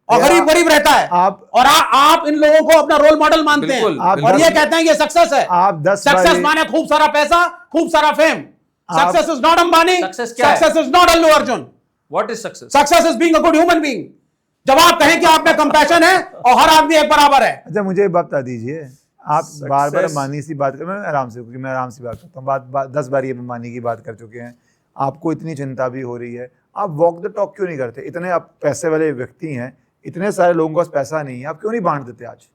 और गरीब रहता है। आप इन लोगों को अपना रोल मॉडल मानते हैं और ये कहते हैं ये सक्सेस है। सक्सेस माने खूब सारा पैसा, खूब सारा fame. Success is not Ambani, success is not Allu Arjun. What is success? Success is being a good human being. जब आप कहें कि आप में कंपैशन है और हर आदमी एक बराबर है। अच्छा, मुझे एक बात बता दीजिए, आप बार बार अंबानी सी बात कर, मैं आराम से, क्योंकि मैं आराम से बात करता हूँ, 10 बार ये अंबानी की बात कर चुके हैं, आपको इतनी चिंता भी हो रही है, आप वॉक द टॉक क्यों नहीं करते? इतने आप पैसे वाले व्यक्ति हैं, इतने सारे लोगों के पास पैसा नहीं है, आप क्यों नहीं बांट देते आज?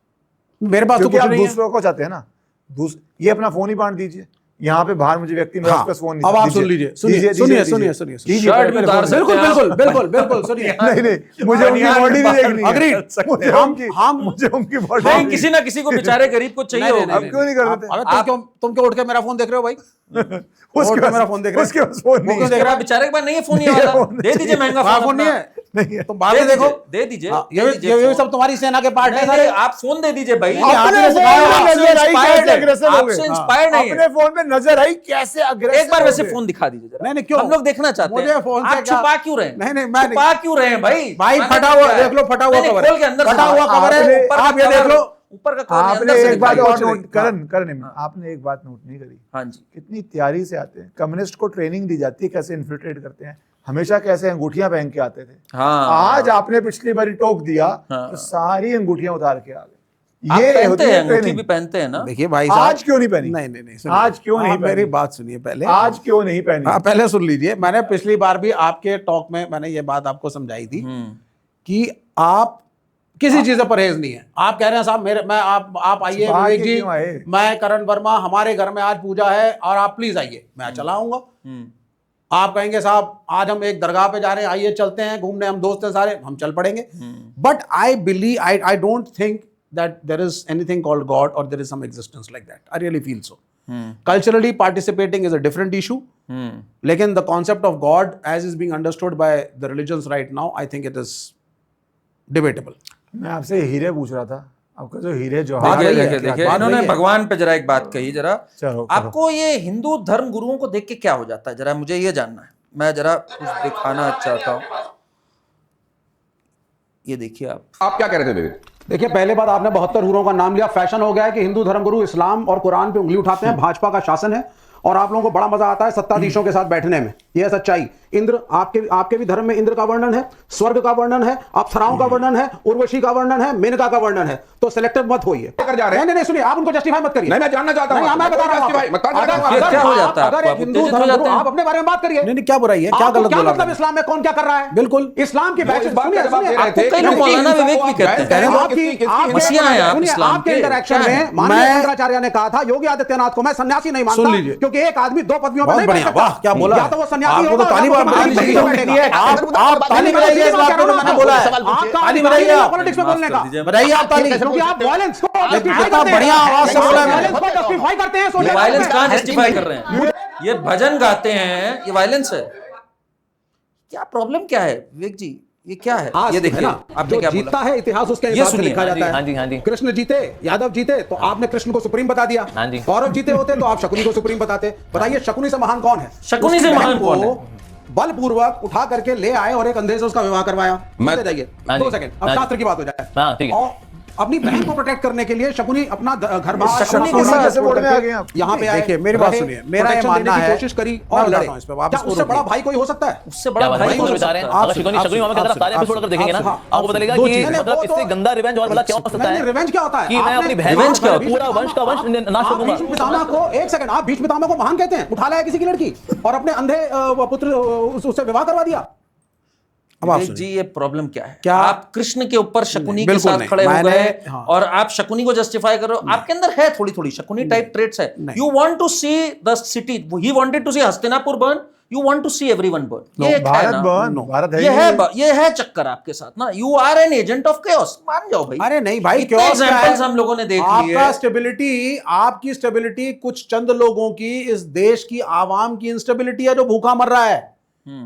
मेरे पास तो कुछ नहीं है। दूसरों को चाहते हैं ना, ये अपना फोन ही बांट दीजिए। यहाँ पे बाहर मुझे व्यक्ति मेरे पास फोन नहीं। अब आप सुन लीजिए, सुनिए, बिल्कुल सुनिए। नहीं, मुझे उनकी बॉडी भी देखनी है। मुझे उनकी बॉडी, किसी ना किसी को बेचारे गरीब को चाहिए होगा। आप क्यों नहीं कर देते? तुम क्यों उठ के मेरा फोन देख रहे हो भाई? उसके मेरा फोन देख रहे हो, उसके पास फोन नहीं है, बेचारे के पास नहीं है फोन, ये वाला दे दीजिए, महंगा फोन नहीं है। नहीं है, तुम बाद में देखो, दे दीजिए। ये सब तुम्हारी सेना के पार्ट है सारे। आप फोन दे दीजिए भाई, अपने फोन पे नजर आई कैसे अग्रेसिव। एक बार वैसे फोन दिखा दीजिए जरा। नहीं, क्यों? हम लोग देखना चाहते हैं। आप छुपा क्यों रहे हैं? नहीं, मैं छुपा क्यों रहे हैं भाई? फटा हुआ देख लो, फटा हुआ कवर है, फटा हुआ कवर है, आप ये देख लो ऊपर का। आपने एक बात और नोट, करण आपने एक बात नोट नहीं करी। हाँ जी, कितनी तैयारी से आते हैं, कम्युनिस्ट को ट्रेनिंग दी जाती है कैसे इन्फिल्ट्रेट करते हैं, हमेशा कैसे अंगूठियां पहन के आते थे। आज आपने पिछली बार टोक दिया तो सारी अंगूठियां उतार के आ गए। ये पहनते हैं, अंगूठी भी पहनते हैं ना। देखिए भाई, आज क्यों नहीं पहनी? नहीं, आज क्यों नहीं? मेरी बात सुनिए पहले, आज क्यों नहीं पहनी? पहले सुन लीजिए। मैंने पिछली बार भी आपके टॉक में मैंने ये बात आपको समझाई थी कि आप किसी चीज से परहेज नहीं है। आप कह रहे हैं साहब आप आइए विवेक जी, मैं करण वर्मा, हमारे घर में आज पूजा है और आप प्लीज आइए, मैं चला आऊंगा। आप कहेंगे साहब आज हम एक दरगाह पे जा रहे हैं, आइए चलते हैं घूमने, हम दोस्त हैं सारे, हम चल पड़ेंगे। But I believe, I don't think that there is anything called God or there is some existence like that. I really feel so. Culturally participating is a different issue. लेकिन the concept of God as is being understood by the religions right now, I think it is debatable. मैं आपसे हीरे पूछ रहा था, आपका जो हीरे जो देखिए इन्होंने भगवान पे जरा एक बात कही, जरा आपको ये हिंदू धर्म गुरुओं को देख के क्या हो जाता है, जरा मुझे ये जानना है, मैं जरा कुछ दिखाना चाहता हूँ। ये देखिए आप क्या कह रहे थे विवेक? देखिए, पहले बात आपने 72 हूरों का नाम लिया। फैशन हो गया है कि हिंदू धर्मगुरु इस्लाम और कुरान पे उंगली उठाते हैं। भाजपा का शासन है और आप लोगों को बड़ा मजा आता है सत्ताधीशों के साथ बैठने में। यह सच्चाई। इंद्र, आपके भी धर्म में इंद्र का वर्णन है, स्वर्ग का वर्णन है, अप्सराओं का वर्णन है, उर्वशी का वर्णन है, मेनका का वर्णन है। तो सिलेक्टिव मत होइए। नहीं, सुनिए, आप उनको जस्टिफाई मत करिए। नहीं, मैं जानना चाहता हूं। मैं बता रहा हूं। क्या हो जाता है? अगर एक हिंदू धर्मगुरु, आप अपने बारे में बात करिए। नहीं, क्या बुराई है? क्या गलत बोला? मतलब इस्लाम में कौन क्या कर रहा है? बिल्कुल इस्लाम की बैच। कई लोग मौलाना विवेक भी कहते हैं मसीहा हैं आप इस्लाम आपके के। इंटरेक्शन में माननीय शंकराचार्य ने कहा था योगी आदित्यनाथ को मैं सन्यासी नहीं मानता, क्योंकि एक आदमी दो पदवियों पर नहीं बैठ सकता। क्या बोला? या तो वो सन्यासी होगा, आप ताली बजाइए इस बात को जो मैंने बोला है। ताली बजाइए पॉलिटिक्स में बोलने का, बजाइए आप ताली, क्योंकि आप वायलेंस को कितना बढ़िया आवाज से बोला है। जस्टिफाई करते हैं, ये वायलेंस कहां जस्टिफाई कर रहे हैं? ये भजन गाते हैं, ये वायलेंस है। क्या प्रॉब्लम क्या है विवेक जी? ये क्या है? ये देखिए ना, आपने क्या जीतता है इतिहास उसके हिसाब से लिखा जाता है। कृष्ण जीते, यादव जीते, तो आपने कृष्ण को सुप्रीम बता दिया। कौरव जीते होते तो आप शकुनी को सुप्रीम बताते। बताइए शकुनी से महान कौन है? शकुनी से महान कौन है? बलपूर्वक उठा करके ले आए और एक अंधे से उसका विवाह करवाया। जाइए 2 सेकंड, अब शास्त्र की बात हो जाए। और अपनी बहन को प्रोटेक्ट करने के लिए शकुनी अपना घर बार यहाँ पे देखिए, मेरी बात सुनिए, मेरा ये मानना है कोशिश करी और लड़े। उससे बड़ा भाई कोई हो सकता है? उससे बड़ा भाई हो सकता है? आप शकुनी मामा की तरफ सारे एपिसोड अगर देखेंगे ना, आपको पता लगेगा कि मतलब इससे गंदा रिवेंज और बड़ा क्या हो सकता है। रिवेंज क्या होता है? कि मैं अपनी बहन पूरा वंश का वंश नाश कर दूंगा। भीष्म पितामह को, एक सेकंड, आप भीष्म पितामह को महान कहते हैं? उठा लाया किसी की लड़की और अपने अंधे पुत्र उससे विवाह करवा दिया। जी, ये प्रॉब्लम क्या है? क्या आप कृष्ण के ऊपर शकुनी के साथ खड़े हो गए और आप शकुनी को जस्टिफाई कर रहे हो? आपके अंदर है थोड़ी शकुनी टाइप ट्रेट्स है। You want to see the city, he wanted to see Hastinapur burn, you want to see everyone burn. ये भारत बर्न, भारत है, ये है चक्कर आपके साथ ना। You are an agent of chaos, मान जाओ भाई। अरे नहीं भाई, एग्जांपल्स हम लोगों ने देख लिए। आपकी स्टेबिलिटी कुछ चंद लोगों की, इस देश की आवाम की इंस्टेबिलिटी है जो भूखा मर रहा है।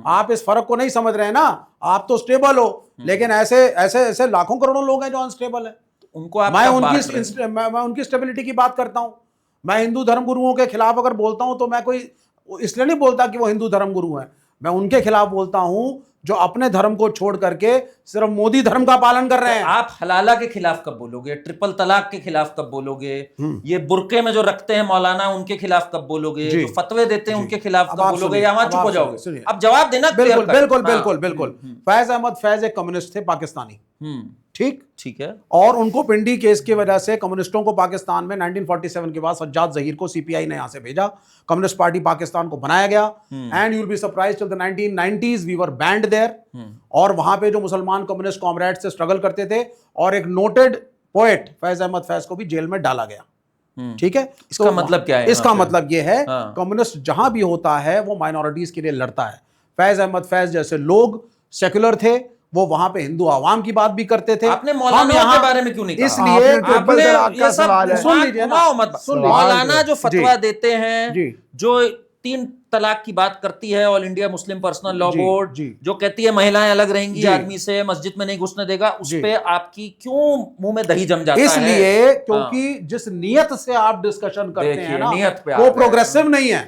आप इस फर्क को नहीं समझ रहे हैं ना। आप तो स्टेबल हो, लेकिन ऐसे लाखों करोड़ों लोग हैं जो अनस्टेबल है। उनको आप मैं उनकी स्टेबिलिटी की बात करता हूं। मैं हिंदू धर्मगुरुओं के खिलाफ अगर बोलता हूं तो मैं कोई इसलिए नहीं बोलता कि वो हिंदू धर्मगुरु हैं। मैं उनके खिलाफ बोलता हूं जो अपने धर्म को छोड़ करके सिर्फ मोदी धर्म का पालन कर रहे हैं। आप हलाला के खिलाफ कब बोलोगे? ट्रिपल तलाक के खिलाफ कब बोलोगे? ये बुरके में जो रखते हैं मौलाना, उनके खिलाफ कब बोलोगे? जो फतवे देते हैं उनके खिलाफ कब बोलोगे? या वहां चुप हो जाओगे? अब जवाब देना। बिल्कुल। फैज अहमद फैज एक कम्युनिस्ट थे, पाकिस्तानी। ठीक है। और उनको पिंडी केस की वजह से कम्युनिस्टों को पाकिस्तान में 1947 के बाद सज्जाद जहीर को सीपीआई ने यहां से भेजा। कम्युनिस्ट पार्टी पाकिस्तान को बनाया गया। And you will be surprised, till the 1990s we were banned there. और वहां पे जो मुसलमान कम्युनिस्ट कॉमरेड्स से स्ट्रगल करते थे, और एक नोटेड पोएट फैज अहमद फैज को भी जेल में डाला गया। ठीक है। इसका मतलब क्या है? इसका मतलब यह है, कम्युनिस्ट जहां भी होता है वो माइनॉरिटीज के लिए लड़ता है। फैज अहमद फैज जैसे लोग सेक्युलर थे, वो वहां पे हिंदू आवाम की बात भी करते थे। आपने मौलाना के बारे में क्यों नहीं कहा? इसलिए ये सब सुन लीजिए ना। मौलाना जो फतवा देते हैं, जो 3 तलाक की बात करती है all India Muslim personal law board, जो कहती है महिलाएं अलग रहेंगी आदमी से, मस्जिद में नहीं घुसने देगा, उस पे आपकी क्यों मुंह में दही जम जाता है? इसलिए क्योंकि जिस नियत से आप डिस्कशन करते हैं ना, नियत पे वो प्रोग्रेसिव नहीं है।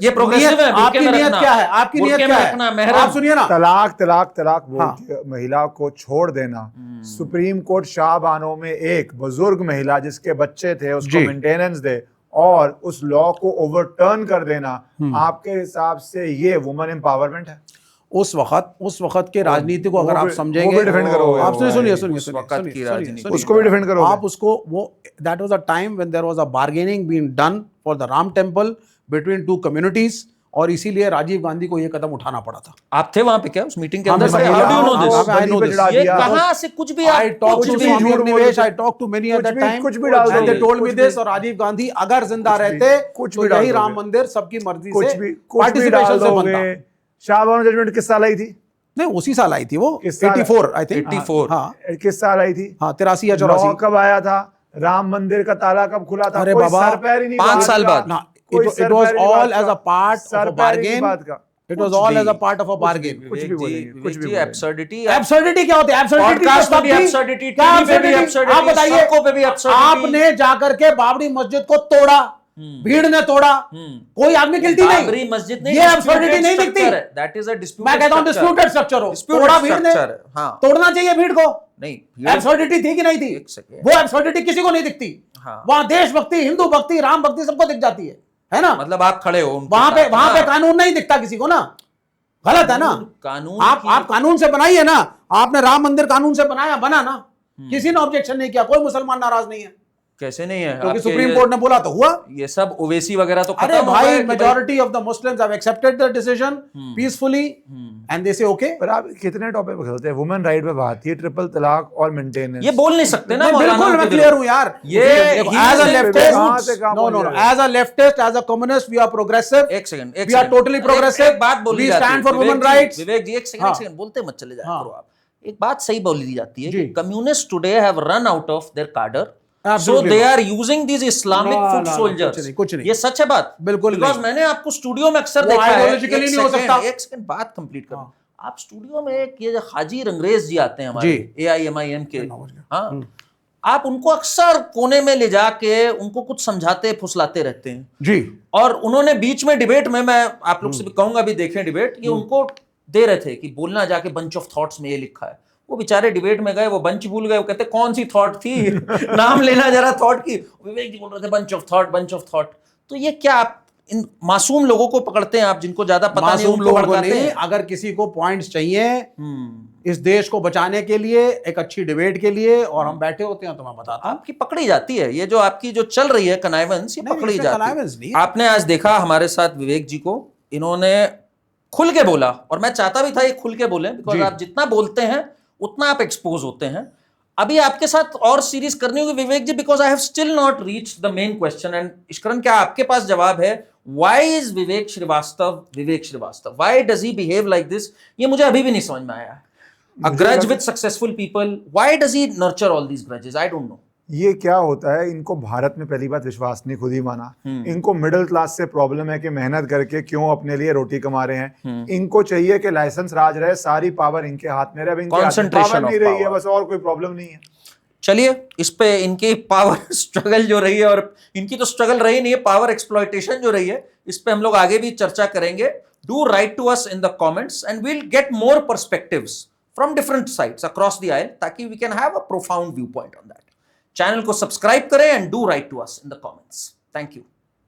ये प्रोग्रेसिव है। आपकी नियत क्या है? आपकी नियत क्या है? आप सुनिए ना। तलाक बोल के महिला को छोड़ देना। सुप्रीम कोर्ट शाहबानों में एक बुजुर्ग महिला जिसके बच्चे थे उसको मेंटेनेंस दे और उस लॉ को ओवरटर्न कर देना, आपके हिसाब से ये वुमेन एम्पावरमेंट है? उस वक्त के राजनीति को अगर आप समझेंगे, वो भी डिफेंड करोगे। आप सुनिए उसको भी डिफेंड करोगे। आप उसको, वो that was a time when there was a bargaining being done for the Ram temple between 2 communities, और इसीलिए राजीव गांधी को यह कदम उठाना पड़ा था। आप थे वहां पे क्या उस मीटिंग के अंदर? ये कहां से कुछ भी? I talked to many at that time, and they told me this। और राजीव गांधी अगर जिंदा रहते तो यही राम मंदिर सबकी मर्जी से पार्टिसिपेशन से बनता। शाहबानो जजमेंट किस साल आई थी? नहीं, उसी साल आई थी वो, 84 आई थिंक। 84 किस साल आई थी? 83 या 84। कब आया था? राम मंदिर का ताला कब खुला था? अरे बाबा, 5 साल बाद। It was all as a part of a bargain. It was all as a part of a bargain. कुछ भी बोलेंगे। absurdity क्या होती है? absurdity, आप बताइए। आपने जाकर के बाबरी मस्जिद को तोड़ा, भीड़ ने तोड़ा, कोई आदमी गिल्टी नहीं। बाबरी मस्जिद नहीं, ये absurdity नहीं दिखती। That is a disputed, मैं कहता हूं डिस्प्यूटेड स्ट्रक्चर हो, तोड़ा भीड़ ने, तोड़ना चाहिए भीड़ को। नहीं एब्सर्डिटी थी कि नहीं थी? एक सेकेंड, वो एब्सर्डिटी किसी को नहीं दिखती। हाँ। वहां देशभक्ति, हिंदू भक्ति, राम भक्ति सबको दिख जाती है ना? मतलब आप खड़े हो वहां पे कानून नहीं दिखता किसी को ना, गलत है ना? कानून आप कानून से बनाइए ना, आपने राम मंदिर कानून से बना ना, किसी ने ऑब्जेक्शन नहीं किया, कोई मुसलमान नाराज नहीं है। कैसे नहीं है? क्योंकि सुप्रीम कोर्ट ने बोला तो हुआ। ये सब ओवैसी वगैरह तो अरे भाई, majority of the Muslims have accepted the decision peacefully and they से ओके। पर आप कितने टॉपिक पे खेलते हैं? वुमेन राइट पे बात, ये ट्रिपल तलाक और मेंटेनेंस, ये बोल नहीं सकते ना। बिल्कुल मैं क्लियर हूं यार। ये as a leftist, no as a leftist, as a communist, we are progressive. एक second, we are totally progressive. एक बात बोली वी जाती है stand for women rights. Vivek ji एक सेकंड बोलते मत चले जाया करो आप। एक बात सही बोली दी जाती है कि communist today have run out of their कार्डर, so they are using these Islamic foot soldiers। कुछ नहीं, ये सच है बात, बिल्कुल। बिकॉज मैंने आपको स्टूडियो में अक्सर देखा है। नहीं हो सकता। एक सेकंड बात कंप्लीट करो। आप स्टूडियो में एक ये हाजी रंगरेज जी आते हैं हमारे AIMIM के, हाँ, आप उनको अक्सर कोने में ले जाके उनको कुछ समझाते फुसलाते रहते हैं जी। और उन्होंने बीच में डिबेट में, मैं आप लोग से भी कहूंगा भी देखें डिबेट, ये उनको दे रहे थे कि बोलना जाके बंच ऑफ थॉट्स में ये लिखा है। वो बेचारे डिबेट में गए, वो बंच भूल गए, वो कहते कौन सी थॉट थी नाम लेना जरा थॉट की। विवेक जी बोल रहे थे bunch of thought, bunch of thought. तो ये क्या आप इन मासूम लोगों को पकड़ते हैं आप, जिनको ज्यादा पता नहीं उनको भड़काते हैं? अगर किसी को पॉइंट्स चाहिए इस देश को बचाने के लिए, एक अच्छी डिबेट के लिए, और हम बैठे होते हैं तो मैं बताता हूं। आपकी पकड़ी जाती है, ये जो आपकी जो चल रही है कनाइवेंस, ये पकड़ी जाती है। आपने आज देखा हमारे साथ विवेक जी को, इन्होंने खुल के बोला, और मैं चाहता भी था ये खुल के बोले, बिकॉज आप जितना बोलते हैं उतना आप एक्सपोज होते हैं। अभी आपके साथ और सीरीज करनी होगी Vivek ji, because I have still not reached the main question. And Ishkaran, क्या आपके पास जवाब है? Why is Vivek Srivastava Vivek Srivastava? Why does he behave like this? ये मुझे अभी भी नहीं समझ में आया है। A grudge with successful people, why does he nurture all these grudges? I don't know. ये क्या होता है, इनको भारत में पहली बात विश्वास नहीं, खुद ही माना। इनको मिडिल क्लास से प्रॉब्लम है कि मेहनत करके क्यों अपने लिए रोटी कमा रहे हैं। इनको चाहिए कि लाइसेंस राज रहे, सारी पावर इनके हाथ में रहे। अब इनके हाथ में पावर नहीं रही है, बस, और कोई प्रॉब्लम नहीं है। चलिए, इस पे इनकी पावर स्ट्रगल जो रही है, और इनकी तो स्ट्रगल रही नहीं है, पावर एक्सप्लॉयटेशन जो रही है, इस पे हम लोग आगे भी चर्चा करेंगे। Do write to us in the comments and we'll get more perspectives from different sides across the aisle, ताकि we can have a profound view point on that. Channel को सब्सक्राइब करें and do write to us in the comments. Thank you.